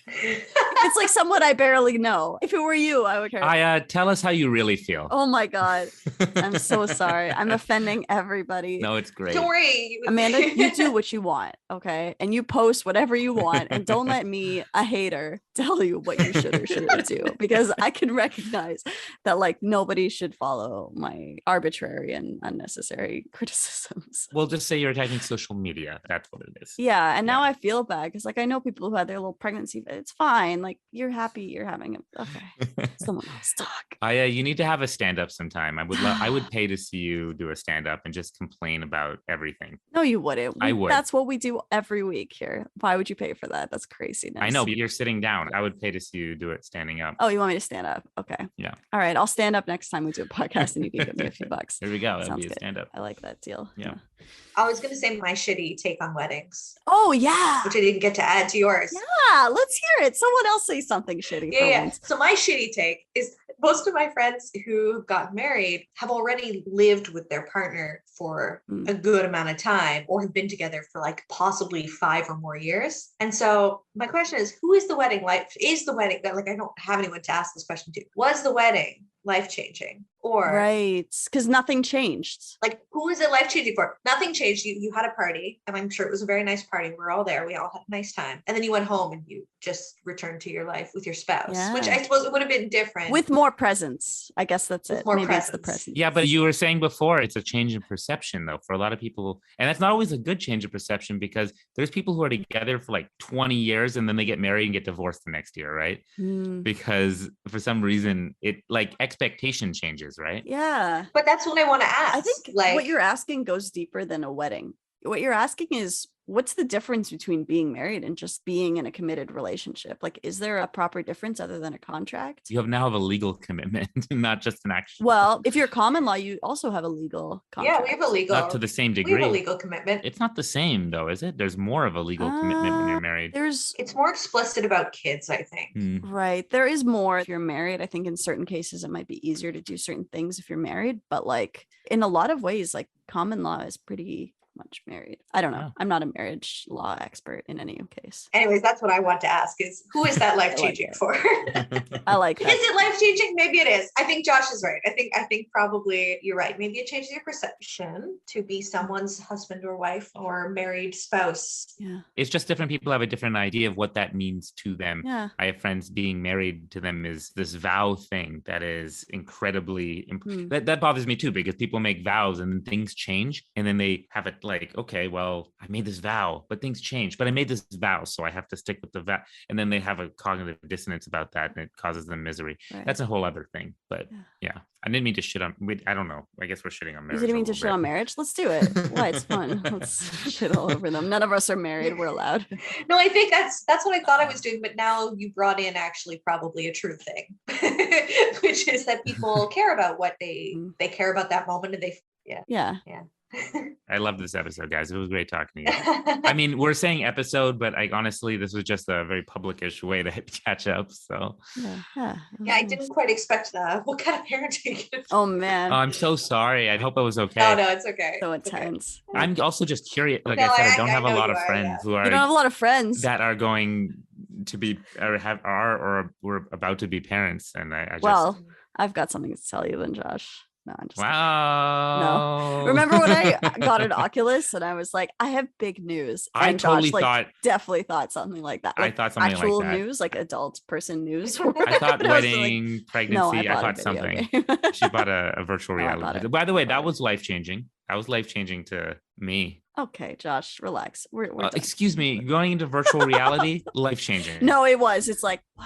It's like someone I barely know. If it were you, I would care. Tell us how you really feel. Oh my God. I'm so sorry. I'm offending everybody. No, it's great. don't worry. Amanda, you do what you want, okay? And you post whatever you want, and don't let me, a hater, tell you what you should or shouldn't do, because I can recognize that like nobody should follow my arbitrary and unnecessary criticisms. We'll just say you're attacking social media. That's what it is. Yeah, and now I feel bad because like I know people who had their little pregnancy. It's fine. Like you're happy you're having it. Okay, someone else talk. You need to have a stand-up sometime. I would pay to see you do a stand-up and just complain about everything. No, you wouldn't. I would. That's what we do every week here. Why would you pay for that? That's craziness. I know, but you're sitting down. I would pay to see you do it standing up. Oh, you want me to stand up? Okay. Yeah. All right. I'll stand up next time we do a podcast and you can give me a few bucks. There we go. That'd Sounds be a good. stand-up. I like that deal. Yeah. I was going to say my shitty take on weddings, Oh, yeah. which I didn't get to add to yours. Yeah. Let's hear it. Someone else say something shitty. For Yeah. once. So my shitty take is most of my friends who got married have already lived with their partner for a good amount of time or have been together for like possibly 5 or more years. And so my question is, who is the wedding life? Is the wedding, like I don't have anyone to ask this question to. Was the wedding life-changing? Or Right. Because nothing changed. like, who is it life-changing for? Nothing changed. You had a party, and I'm sure it was a very nice party. We're all there. We all had a nice time. And then you went home and you just returned to your life with your spouse, which I suppose it would have been different. With more presence. I guess that's With it. more Maybe it's the presence. presence. Yeah, but you were saying before it's a change in perception, though, for a lot of people. And that's not always a good change of perception, because there's people who are together for like 20 years and then they get married and get divorced the next year, right? Because for some reason it like expectation changes, right? Yeah. But that's what I want to ask. I think like what you're asking goes deeper than a wedding. What you're asking is, what's the difference between being married and just being in a committed relationship? Like, is there a proper difference other than a contract? You now have a legal commitment, not just an action. Well, if you're common law, you also have a legal contract. Yeah, we have a legal. Not to the same We degree. have a legal commitment. It's not the same, though, is it? There's more of a legal commitment when you're married. It's more explicit about kids, I think. Right. There is more if you're married. I think in certain cases it might be easier to do certain things if you're married, but like in a lot of ways, like common law is pretty much married. I don't know. I'm not a marriage law expert in any case. Anyways, that's what I want to ask is, who is that life-changing for? I like that. Is it life-changing? Maybe it is. I think Josh is right. I think probably you're right. Maybe it changes your perception to be someone's husband or wife or married spouse. Yeah. It's just different people have a different idea of what that means to them. Yeah. I have friends being married to them is this vow thing that is incredibly that bothers me too, because people make vows and then things change and then they have it like, okay, well, I made this vow, but things change, but I made this vow, so I have to stick with the vow. And then they have a cognitive dissonance about that and it causes them misery. Right. That's a whole other thing. But yeah, I didn't mean to shit on, I don't know. I guess we're shitting on marriage. You didn't mean to shit on marriage? Let's do it. Why? It's fun. Let's shit all over them. None of us are married. We're allowed. No, I think that's what I thought I was doing, but now you brought in actually probably a true thing, which is that people care about what they care about that moment, and they Yeah. I love this episode, guys. It was great talking to you. I mean, we're saying episode, but like honestly, this was just a very publicish way to catch up. So Yeah. Yeah, I didn't quite expect that. What kind of parenting? Oh man. oh, I'm so sorry. I hope it was okay. Oh no, it's okay. So It's okay. intense. I'm also just curious. Like No, I said, I I don't have a know lot you of are, friends yeah. who You are don't have a lot of friends. that are going to be or we're about to be parents. And I just Well, I've got something to tell you then, Josh. No, I'm just kidding. wow. No. Remember when I got an Oculus and I was like, I have big news. I And totally Josh, thought definitely thought something like that. I Like, thought something actual like that. news, like adult person news. I thought And I was like, wedding, no, pregnancy. I bought a thought video something. game. She bought a virtual No, I bought reality. it. By the way, I bought that it. was life changing. That was life changing to me. Okay, Josh, relax. We're done. Excuse me, going into virtual reality, life changing. No, it was. It's like, wow.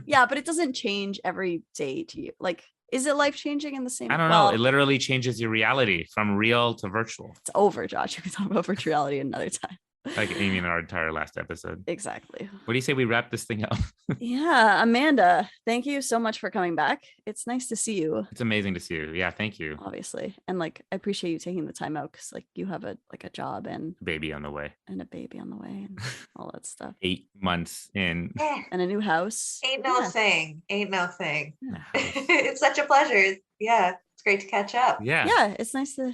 Yeah, but it doesn't change every day to you. Like, is it life changing in the same? I don't know. It literally changes your reality from real to virtual. It's over, Josh. We can talk about virtual reality another time. Like Amy in our entire last episode. Exactly. What do you say we wrap this thing up? Yeah, Amanda, thank you so much for coming back. It's nice to see you. It's amazing to see you. Yeah, thank you. Obviously, and like I appreciate you taking the time out because like you have a job and Baby on the way. a baby on the way and all that stuff 8 months in. and a new house. Ain't no Yeah. thing. Ain't no thing. Yeah. It's such a pleasure. Yeah, it's great to catch up. Yeah, it's nice to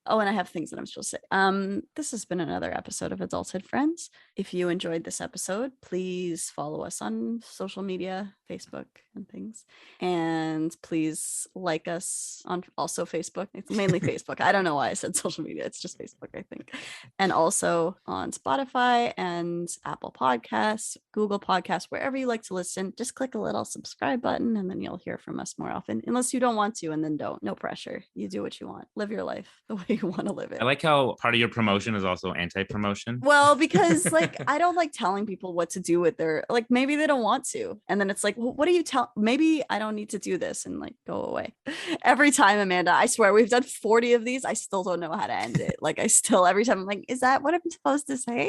Oh, and I have things that I'm supposed to say. This has been another episode of Adulthood Friends. If you enjoyed this episode, please follow us on social media, Facebook and things. And please like us on also Facebook. It's mainly Facebook. I don't know why I said social media. It's just Facebook, I think. And also on Spotify and Apple Podcasts, Google Podcasts, wherever you like to listen, just click a little subscribe button and then you'll hear from us more often. Unless you don't want to, and then don't. No pressure. You do what you want. Live your life the way you want to live it. I like how part of your promotion is also anti-promotion. Well, because like I don't like telling people what to do with their like maybe they don't want to. And then it's like, well, what do you tell? Maybe I don't need to do this and like go away. Every time, Amanda, I swear we've done 40 of these. I still don't know how to end it. Like I still every time I'm like, is that what I'm supposed to say?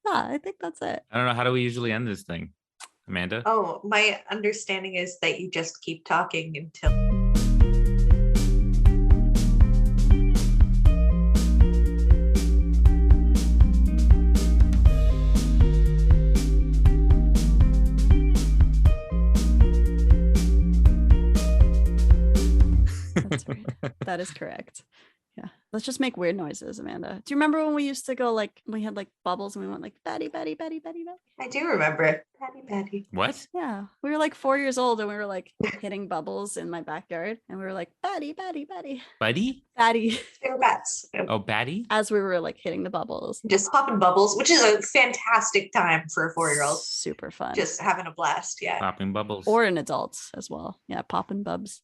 Yeah, I think that's it. I don't know. How do we usually end this thing? Amanda? Oh, my understanding is that you just keep talking until That's right. That is correct. Yeah. Let's just make weird noises, Amanda. Do you remember when we used to go like we had like bubbles and we went like Betty, Betty, Betty, Betty, Betty? I do remember. Patty, Patty. What? Yeah. We were like 4 years old and we were like hitting bubbles in my backyard and we were like Betty, Betty, Betty. Buddy? Batty They were bats. Oh, Batty? as we were like hitting the bubbles. Just popping bubbles, which is a fantastic time for a 4-year-old. Super fun. Just having a blast. Yeah. Popping bubbles. or an adult as well. Yeah, popping bubs.